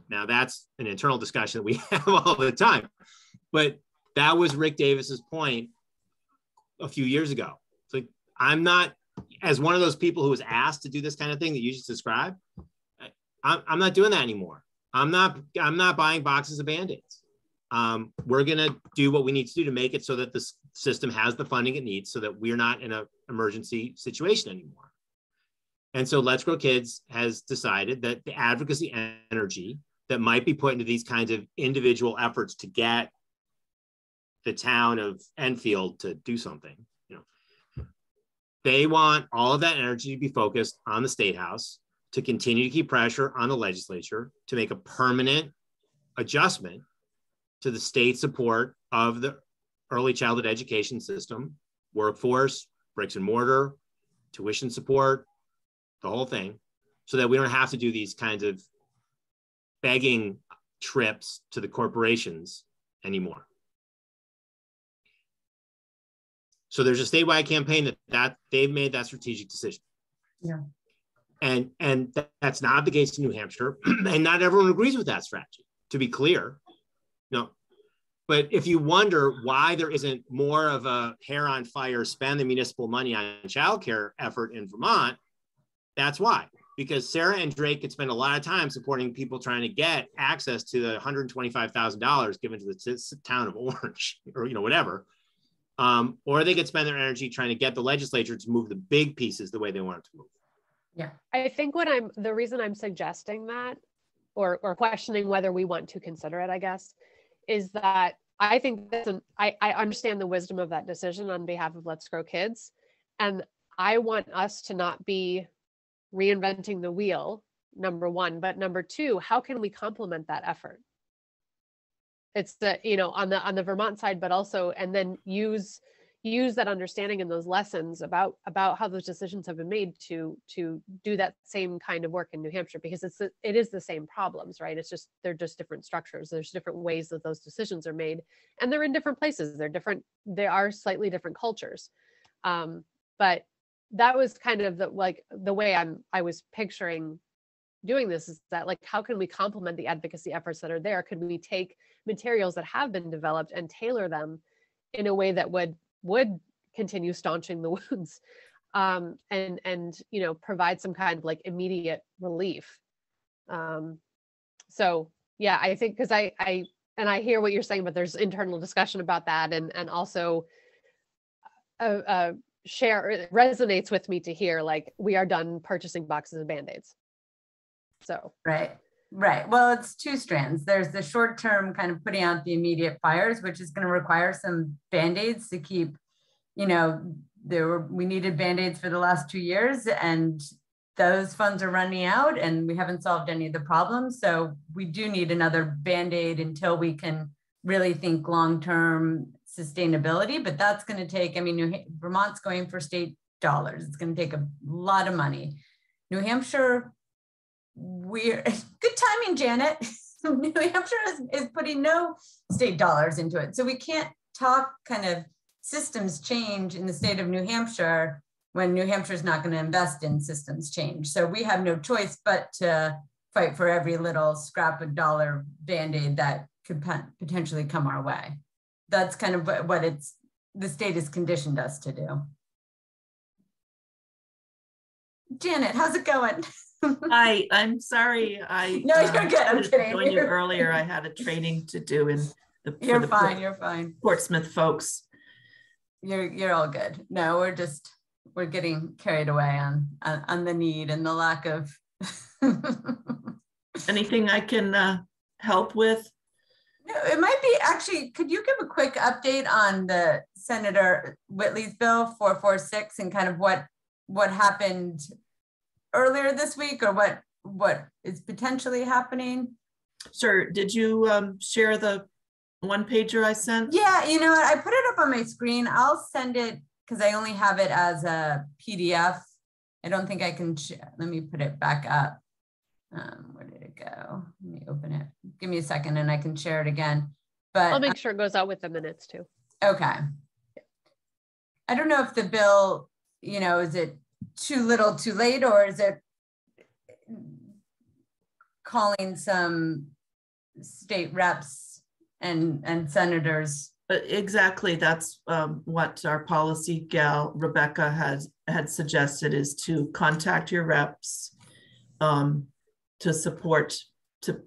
Now, that's an internal discussion that we have all the time. But that was Rick Davis's point a few years ago. It's like, I'm not, as one of those people who was asked to do this kind of thing that you just described, I'm not doing that anymore. I'm not buying boxes of Band-Aids. We're going to do what we need to do to make it so that the system has the funding it needs so that we're not in an emergency situation anymore. And so Let's Grow Kids has decided that the advocacy energy that might be put into these kinds of individual efforts to get the town of Enfield to do something, they want all of that energy to be focused on the State House to continue to keep pressure on the legislature to make a permanent adjustment to the state support of the early childhood education system, workforce, bricks and mortar, tuition support, the whole thing, so that we don't have to do these kinds of begging trips to the corporations anymore. So there's a statewide campaign that they've made that strategic decision. Yeah. And that's not the case in New Hampshire. And not everyone agrees with that strategy, to be clear. No. But if you wonder why there isn't more of a hair on fire, spend the municipal money on childcare effort in Vermont, that's why. Because Sara and Drake could spend a lot of time supporting people trying to get access to the $125,000 given to the town of Orange or whatever. Or they could spend their energy trying to get the legislature to move the big pieces the way they want it to move. Yeah, I think the reason I'm suggesting that or questioning whether we want to consider it, I guess, is that I think I understand the wisdom of that decision on behalf of Let's Grow Kids. And I want us to not be reinventing the wheel, number one, but number two, how can we complement that effort? It's on the Vermont side, but also, and then use that understanding and those lessons about how those decisions have been made to do that same kind of work in New Hampshire, because it is the same problems, right? It's just, they're just different structures. There's different ways that those decisions are made, and they're in different places. They are slightly different cultures. But that was kind of the way I was picturing doing this, is that how can we complement the advocacy efforts that are there? Could we take materials that have been developed and tailor them in a way that would continue staunching the wounds, and provide some kind of immediate relief. So yeah, I think, because I hear what you're saying, but there's internal discussion about that, and also it resonates with me to hear we are done purchasing boxes of Band-Aids. So right. Well, it's two strands. There's the short-term kind of putting out the immediate fires, which is going to require some Band-Aids to keep, we needed Band-Aids for the last 2 years, and those funds are running out, and we haven't solved any of the problems. So we do need another Band-Aid until we can really think long-term sustainability. But that's going to take, Vermont's going for state dollars. It's going to take a lot of money. New Hampshire, good timing, Janet. New Hampshire is putting no state dollars into it. So we can't talk kind of systems change in the state of New Hampshire when New Hampshire's not going to invest in systems change. So we have no choice but to fight for every little scrap of dollar Band-Aid that could potentially come our way. That's kind of what the state has conditioned us to do. Janet, how's it going? Hi, I'm sorry. No, you're good. I'm kidding. Joined you earlier. I had a training to do in the. You're fine. You're fine. Portsmouth folks. You're all good. No, we're getting carried away on the need and the lack of. Anything I can help with? No, it might be actually. Could you give a quick update on the Senator Whitley's bill 446 and kind of what happened earlier this week, or what is potentially happening? Sure. Did you share the one pager I sent? Yeah, you know what? I put it up on my screen. I'll send it because I only have it as a PDF. I don't think I can. Let me put it back up. Where did it go? Let me open it. Give me a second and I can share it again. But I'll make sure it goes out with the minutes too. Okay. I don't know if the bill, is it too little too late, or is it calling some state reps and senators? Exactly. That's what our policy gal Rebecca had suggested, is to contact your reps to support, to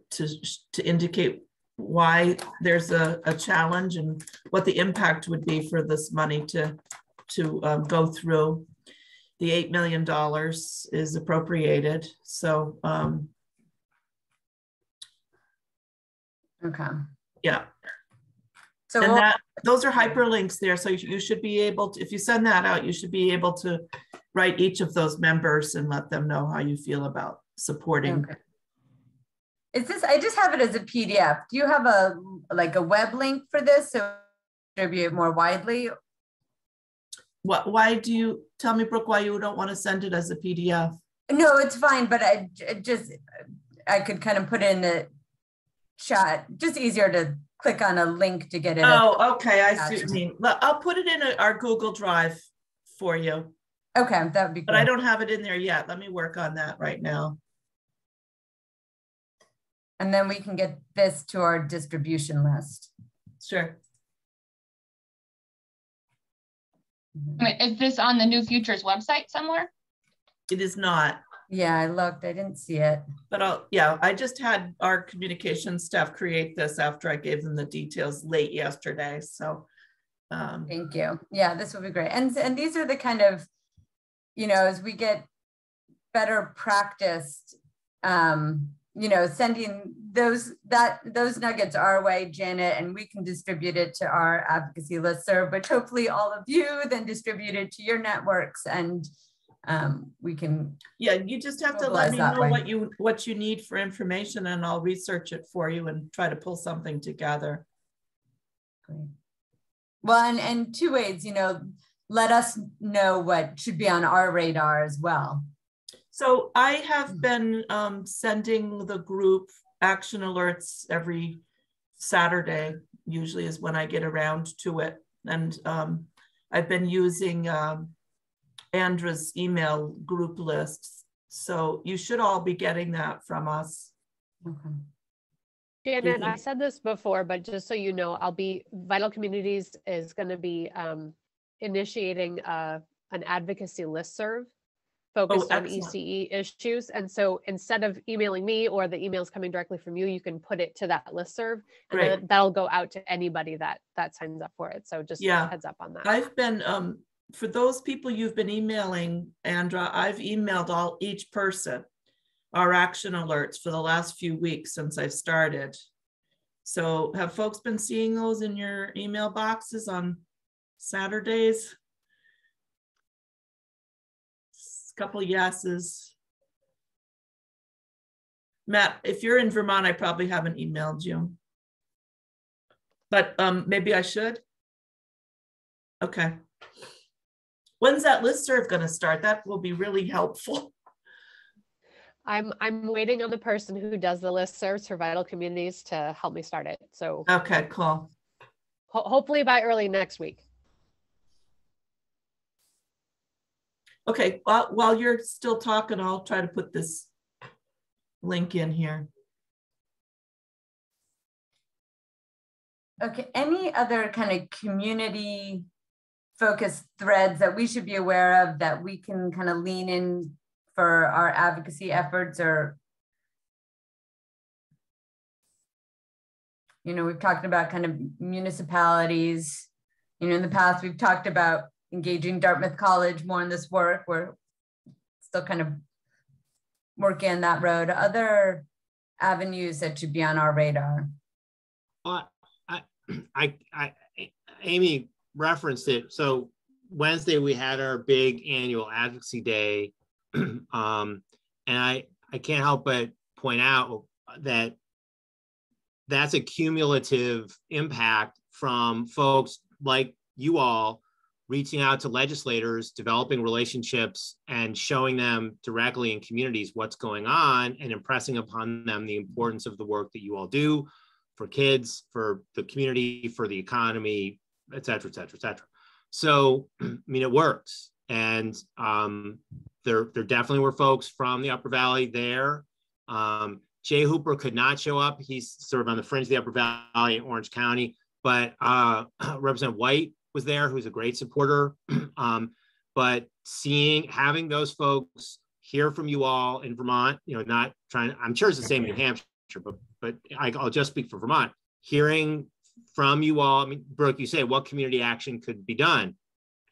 indicate why there's a challenge and what the impact would be for this money to go through. The $8 million is appropriated. So okay. Yeah. So and those are hyperlinks there. So you should be able to, if you send that out, you should be able to write each of those members and let them know how you feel about supporting. Okay. Is this, I just have it as a PDF. Do you have a web link for this so distribute it more widely? Why do you, tell me, Brooke, why you don't want to send it as a PDF? No, it's fine, but I could kind of put it in the chat. Just easier to click on a link to get it. Oh, okay, I see what you mean. I'll put it in our Google Drive for you. Okay, that would be good. But I don't have it in there yet. Let me work on that right now. And then we can get this to our distribution list. Sure. Is this on the New Futures website somewhere? It is not. Yeah, I looked, I didn't see it. But I just had our communication staff create this after I gave them the details late yesterday. So thank you. Yeah, this would be great. And these are the kind of, as we get better practiced, sending those nuggets our way, Janet, and we can distribute it to our advocacy listserv, which hopefully all of you then distribute it to your networks, and we can. Yeah, you just have to let me know what you need for information, and I'll research it for you and try to pull something together. Great. Well, and two ways, let us know what should be on our radar as well. So I have been sending the group action alerts every Saturday, usually is when I get around to it. And I've been using Andra's email group lists. So you should all be getting that from us. Okay. Janet, I said this before, but just so you know, Vital Communities is going to be initiating an advocacy listserv focused on ECE issues. And so instead of emailing me or the emails coming directly from you, you can put it to that listserv, and then that'll go out to anybody that signs up for it. So just heads up on that. I've been, for those people you've been emailing, Andra, I've emailed each person our action alerts for the last few weeks since I've started. So have folks been seeing those in your email boxes on Saturdays? Couple of yeses. Matt, if you're in Vermont, I probably haven't emailed you, but maybe I should. Okay. When's that listserv going to start? That will be really helpful. I'm waiting on the person who does the listservs for Vital Communities to help me start it. So okay, cool. Hopefully by early next week. Okay, while you're still talking, I'll try to put this link in here. Okay, any other kind of community focused threads that we should be aware of that we can kind of lean in for our advocacy efforts? Or, you know, we've talked about kind of municipalities. You know, in the past, we've talked about engaging Dartmouth College more in this work. We're still kind of working on that road. Other avenues that should be on our radar. Amy referenced it. So Wednesday we had our big annual advocacy day, and I can't help but point out that that's a cumulative impact from folks like you all reaching out to legislators, developing relationships, and showing them directly in communities what's going on and impressing upon them the importance of the work that you all do for kids, for the community, for the economy, et cetera, et cetera, et cetera. So, I mean, it works. And there definitely were folks from the Upper Valley there. Jay Hooper could not show up. He's sort of on the fringe of the Upper Valley in Orange County, but Representative White was there, who's a great supporter. But having those folks hear from you all in Vermont, you know, not trying, I'm sure it's the same in New Hampshire, but I'll just speak for Vermont. Hearing from you all, I mean, Brooke, you say what community action could be done?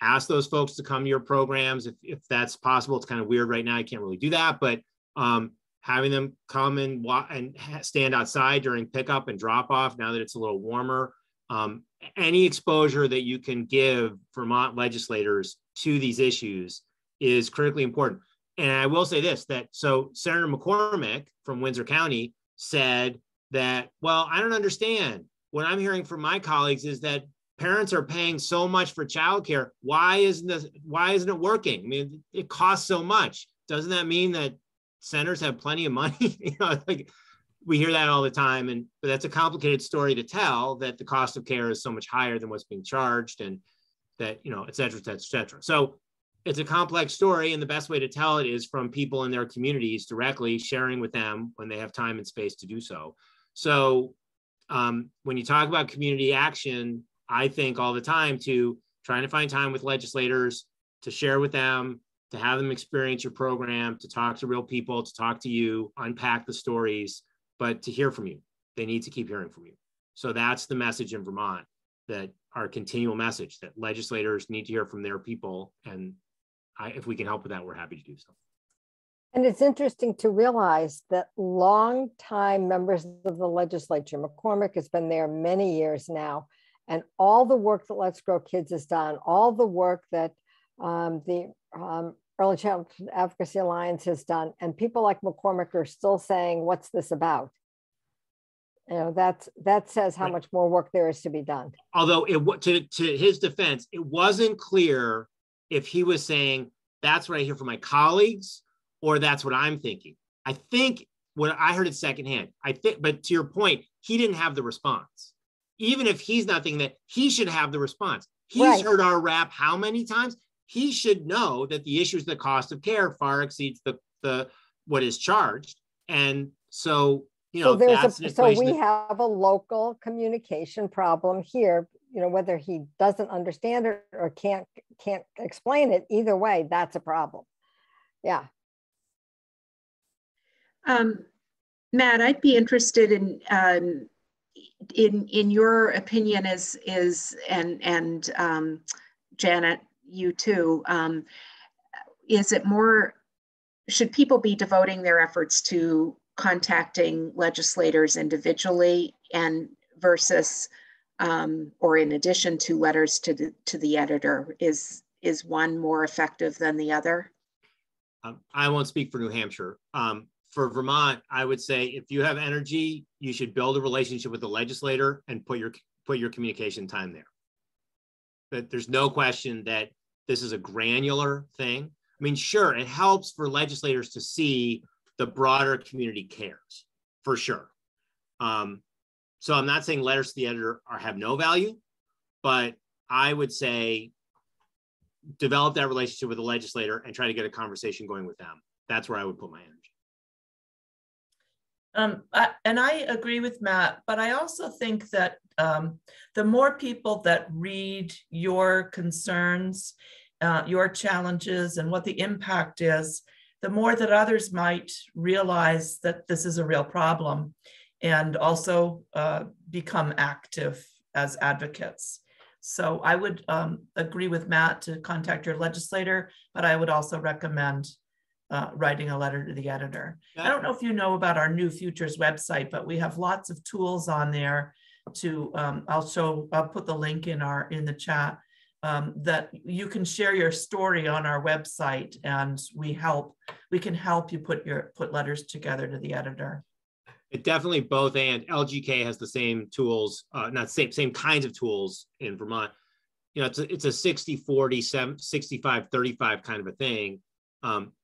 Ask those folks to come to your programs if that's possible. It's kind of weird right now. I can't really do that, but having them come and stand outside during pickup and drop off now that it's a little warmer. Any exposure that you can give Vermont legislators to these issues is critically important. And I will say this, so Senator McCormick from Windsor County said that, well, I don't understand. What I'm hearing from my colleagues is that parents are paying so much for childcare. Why isn't it working? I mean, it costs so much. Doesn't that mean that centers have plenty of money? You know, like we hear that all the time, but that's a complicated story to tell, that the cost of care is so much higher than what's being charged, and that, you know, et cetera, et cetera, et cetera. So it's a complex story, and the best way to tell it is from people in their communities directly, sharing with them when they have time and space to do so. So when you talk about community action, I think all the time to trying to find time with legislators, to share with them, to have them experience your program, to talk to real people, to talk to you, unpack the stories, but to hear from you. They need to keep hearing from you. So that's the message in Vermont, that our continual message, that legislators need to hear from their people. And if we can help with that, we're happy to do so. And it's interesting to realize that longtime members of the legislature, McCormick has been there many years now, and all the work that Let's Grow Kids has done, all the work that the Early Childhood Advocacy Alliance has done, and people like McCormick are still saying, what's this about? You know, that says how much more work there is to be done. Although to his defense, it wasn't clear if he was saying, that's what I hear from my colleagues, or that's what I'm thinking. I think what I heard it secondhand. But to your point, he didn't have the response. Even if he's not thinking that, he should have the response. He's heard our rap how many times? He should know that the issues, the cost of care far exceeds the what is charged. And so, you know, so we have a local communication problem here. You know, whether he doesn't understand it or can't explain it, either way, that's a problem. Yeah. Matt, I'd be interested in your opinion and Janet, you too. Is it more, should people be devoting their efforts to contacting legislators individually and versus or in addition to letters to the editor? Is one more effective than the other? I won't speak for New Hampshire. For Vermont, I would say if you have energy, you should build a relationship with the legislator and put your communication time there. But there's no question that this is a granular thing. I mean, sure, it helps for legislators to see the broader community cares, for sure. So I'm not saying letters to the editor have no value, but I would say develop that relationship with the legislator and try to get a conversation going with them. That's where I would put my energy. And I agree with Matt, but I also think that the more people that read your concerns, your challenges, and what the impact is, the more that others might realize that this is a real problem and also become active as advocates. So I would agree with Matt to contact your legislator, but I would also recommend writing a letter to the editor. I don't know if you know about our New Futures website, but we have lots of tools on there to, I'll put the link in the chat, that you can share your story on our website, and we can help you put letters together to the editor. It definitely both, and LGK has the same tools, not same kinds of tools in Vermont. You know, it's a 60-40, 65-35 kind of a thing.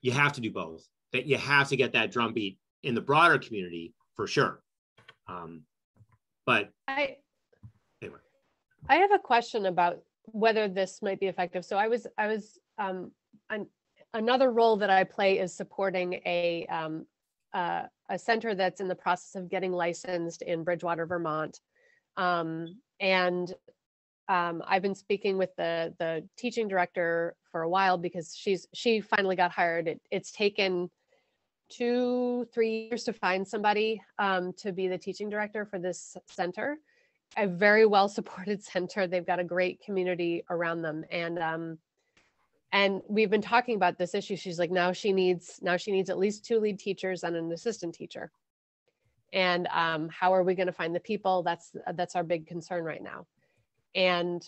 You have to do both. That you have to get that drumbeat in the broader community for sure. But anyway, I have a question about whether this might be effective. So another role that I play is supporting a center that's in the process of getting licensed in Bridgewater, Vermont. And I've been speaking with the teaching director for a while because she finally got hired. It's taken 2-3 years to find somebody to be the teaching director for this center. A very well supported center. They've got a great community around them, and we've been talking about this issue. She's like, now she needs at least 2 lead teachers and an assistant teacher. And how are we going to find the people? That's our big concern right now. And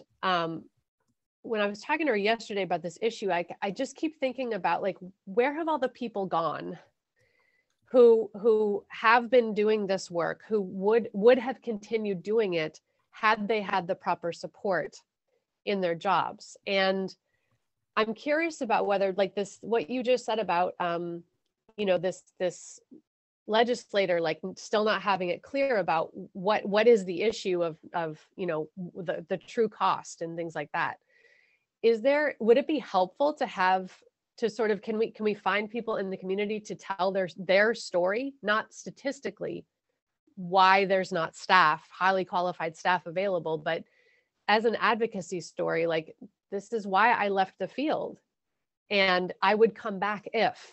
when I was talking to her yesterday about this issue, I just keep thinking about, like, where have all the people gone who have been doing this work, who would have continued doing it had they had the proper support in their jobs? And I'm curious about whether, like, this, what you just said about, this legislator, like, still not having it clear about what is the issue of the true cost and things like that. Would it be helpful to have to sort of, can we find people in the community to tell their story, not statistically why there's not highly qualified staff available, but as an advocacy story, like, this is why I left the field and I would come back if,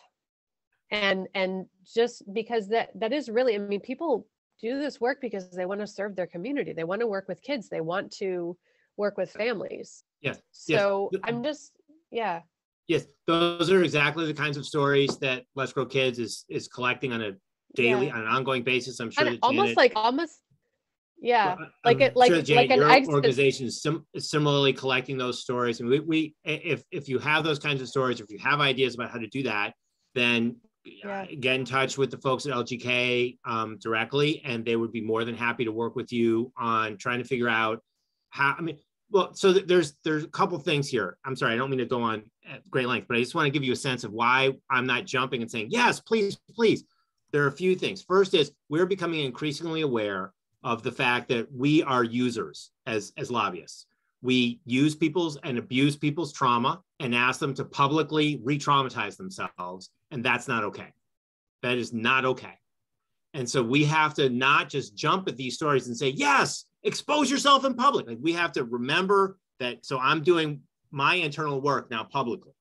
and just because that is really, I mean, people do this work because they want to serve their community. They want to work with kids. They want to work with families. Yes. So yes. I'm just, yeah. Yes, those are exactly the kinds of stories that Let's Grow Kids is collecting on a daily, on an ongoing basis. I'm sure that yeah, well, like an your organization is similarly collecting those stories. And we if you have those kinds of stories, if you have ideas about how to do that, then get in touch with the folks at LGK directly, and they would be more than happy to work with you on trying to figure out how. I mean, well, so there's a couple things here. I'm sorry, I don't mean to go on at great length, but I just want to give you a sense of why I'm not jumping and saying, yes, please, please. There are a few things. First is we're becoming increasingly aware of the fact that we are users as lobbyists. We use people's and abuse people's trauma and ask them to publicly re-traumatize themselves. And that's not okay. That is not okay. And so we have to not just jump at these stories and say, yes, expose yourself in public. Like, we have to remember that. So I'm doing my internal work now publicly.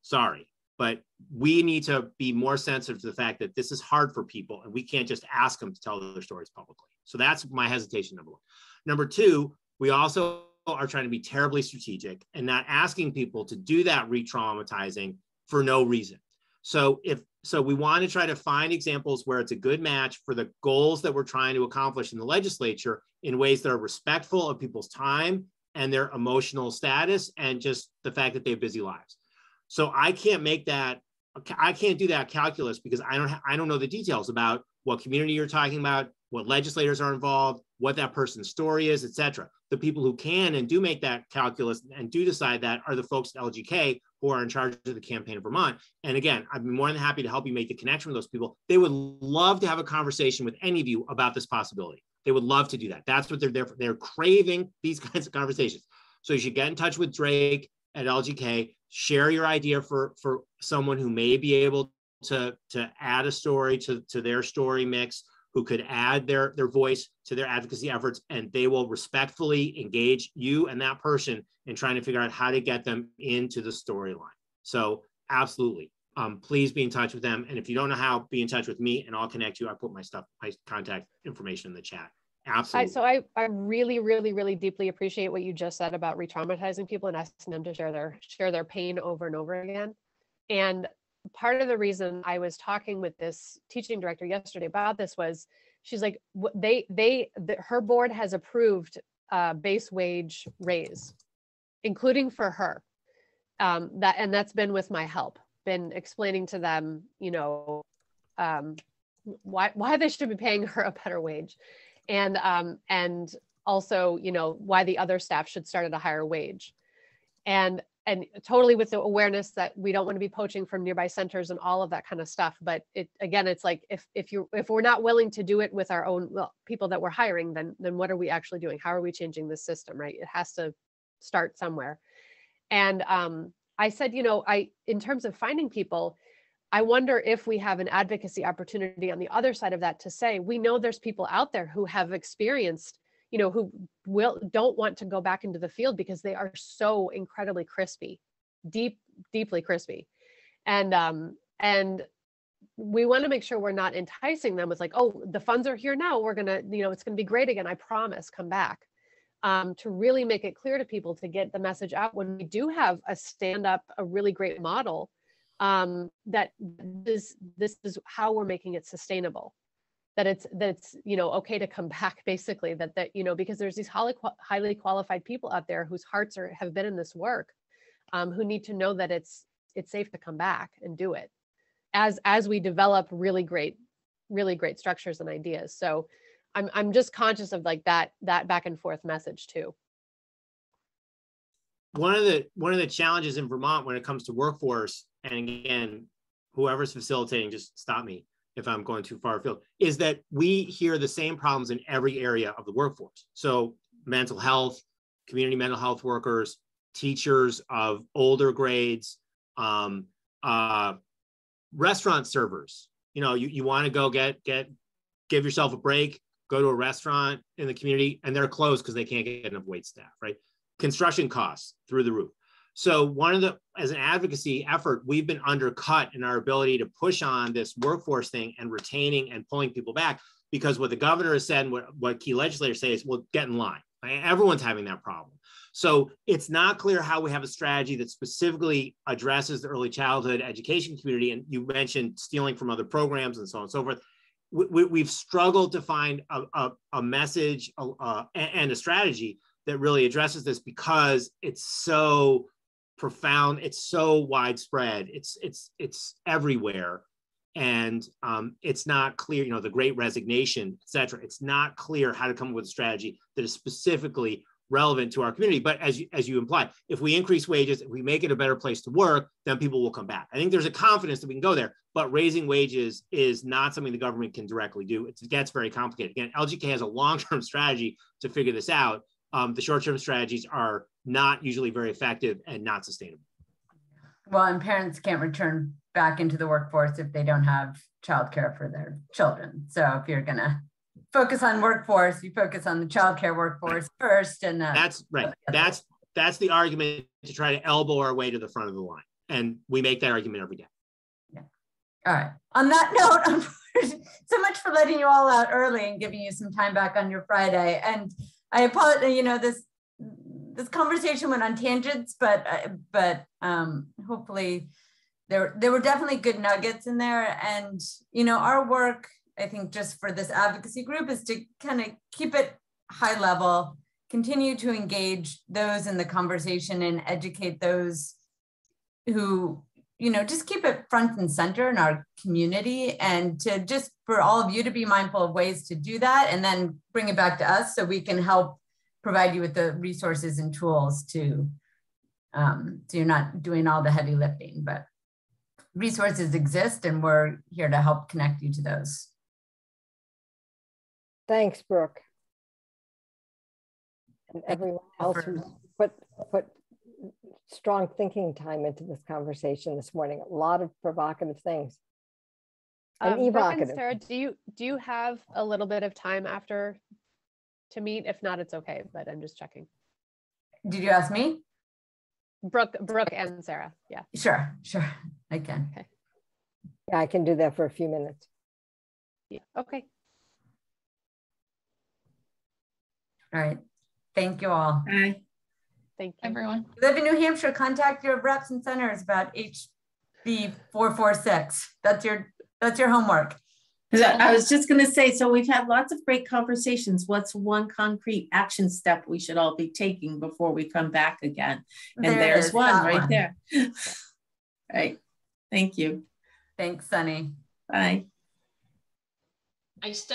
Sorry, but we need to be more sensitive to the fact that this is hard for people and we can't just ask them to tell their stories publicly. So that's my hesitation, number one. Number two, we also are trying to be terribly strategic and not asking people to do that re-traumatizing for no reason. So we want to try to find examples where it's a good match for the goals that we're trying to accomplish in the legislature in ways that are respectful of people's time and their emotional status and just the fact that they have busy lives. So I can't do that calculus because I don't know the details about what community you're talking about, what legislators are involved, what that person's story is, et cetera. The people who can and do make that calculus and do decide that are the folks at LGK who are in charge of the campaign of Vermont. And again, I'd be more than happy to help you make the connection with those people. They would love to have a conversation with any of you about this possibility. They would love to do that. That's what they're there for. They're craving these kinds of conversations. So you should get in touch with Drake at LGK, share your idea for someone who may be able to add a story to their story mix, who could add their voice to their advocacy efforts, and they will respectfully engage you and that person in trying to figure out how to get them into the storyline. So absolutely, please be in touch with them. And if you don't know how, be in touch with me and I'll connect you. I put my contact information in the chat. Absolutely. So I really, really, really deeply appreciate what you just said about re-traumatizing people and asking them to share their pain over and over again. And part of the reason I was talking with this teaching director yesterday about this was, she's like, her board has approved base wage raise, including for her. That's been with my help, been explaining to them, you know, why they should be paying her a better wage. And also, you know, why the other staff should start at a higher wage. And totally with the awareness that we don't want to be poaching from nearby centers and all of that kind of stuff. But it's like, if we're not willing to do it with our own people that we're hiring, then what are we actually doing? How are we changing this system, right? It has to start somewhere. And I said, you know, in terms of finding people, I wonder if we have an advocacy opportunity on the other side of that to say, we know there's people out there who have experienced, you know, who don't want to go back into the field because they are so incredibly crispy, deeply crispy. And we want to make sure we're not enticing them with like, oh, the funds are here now, we're going to, you know, it's going to be great again, I promise, come back. To really make it clear to people, to get the message out when we do have a really great model, that this is how we're making it sustainable, that it's you know, okay to come back, basically, that you know, because there's these highly qualified people out there whose hearts have been in this work, who need to know that it's safe to come back and do it as we develop really great structures and ideas. So I'm just conscious of like that back and forth message too. One of the challenges in Vermont when it comes to workforce, and again, whoever's facilitating, just stop me if I'm going too far afield, is that we hear the same problems in every area of the workforce. So mental health, community mental health workers, teachers of older grades, restaurant servers. You know, you want to go give yourself a break, go to a restaurant in the community, and they're closed because they can't get enough wait staff, right? Construction costs through the roof. So as an advocacy effort, we've been undercut in our ability to push on this workforce thing and retaining and pulling people back, because what the governor has said and what key legislators say is, well, get in line. Everyone's having that problem. So it's not clear how we have a strategy that specifically addresses the early childhood education community. And you mentioned stealing from other programs and so on and so forth. We've struggled to find a message and a strategy that really addresses this, because it's so profound, it's so widespread, it's everywhere, and it's not clear. You know, the Great Resignation, et cetera. It's not clear how to come up with a strategy that is specifically relevant to our community. But as you imply, if we increase wages, if we make it a better place to work, then people will come back. I think there's a confidence that we can go there, but raising wages is not something the government can directly do. It gets very complicated. Again, LGK has a long-term strategy to figure this out. The short-term strategies are not usually very effective and not sustainable. Well, and parents can't return back into the workforce if they don't have childcare for their children. So if you're gonna focus on workforce, you focus on the childcare workforce first, and that's right. That's the argument to try to elbow our way to the front of the line, and we make that argument every day. Yeah. All right. On that note, so much for letting you all out early and giving you some time back on your Friday. And I apologize. You know, this conversation went on tangents, but hopefully there were definitely good nuggets in there. And you know, our work, I think, just for this advocacy group, is to kind of keep it high level, continue to engage those in the conversation and educate those who, you know, just keep it front and center in our community, and to just for all of you to be mindful of ways to do that, and then bring it back to us so we can help provide you with the resources and tools to, so you're not doing all the heavy lifting, but resources exist and we're here to help connect you to those. Thanks, Brooke. And everyone else who's put strong thinking time into this conversation this morning. A lot of provocative things. And Brooke and evocative. Sarah, do you have a little bit of time after to meet? If not, it's okay, but I'm just checking. Did you ask me? Brooke and Sarah, yeah. Sure, I can. Okay. Yeah, I can do that for a few minutes. Yeah, okay. All right, thank you all. Bye. Thank you. Everyone. If you live in New Hampshire, contact your reps and centers about HB 446. That's your homework. I was just going to say, so we've had lots of great conversations. What's one concrete action step we should all be taking before we come back again? And there's one right there. Right. Thank you. Thanks, Sunny. Bye. I stepped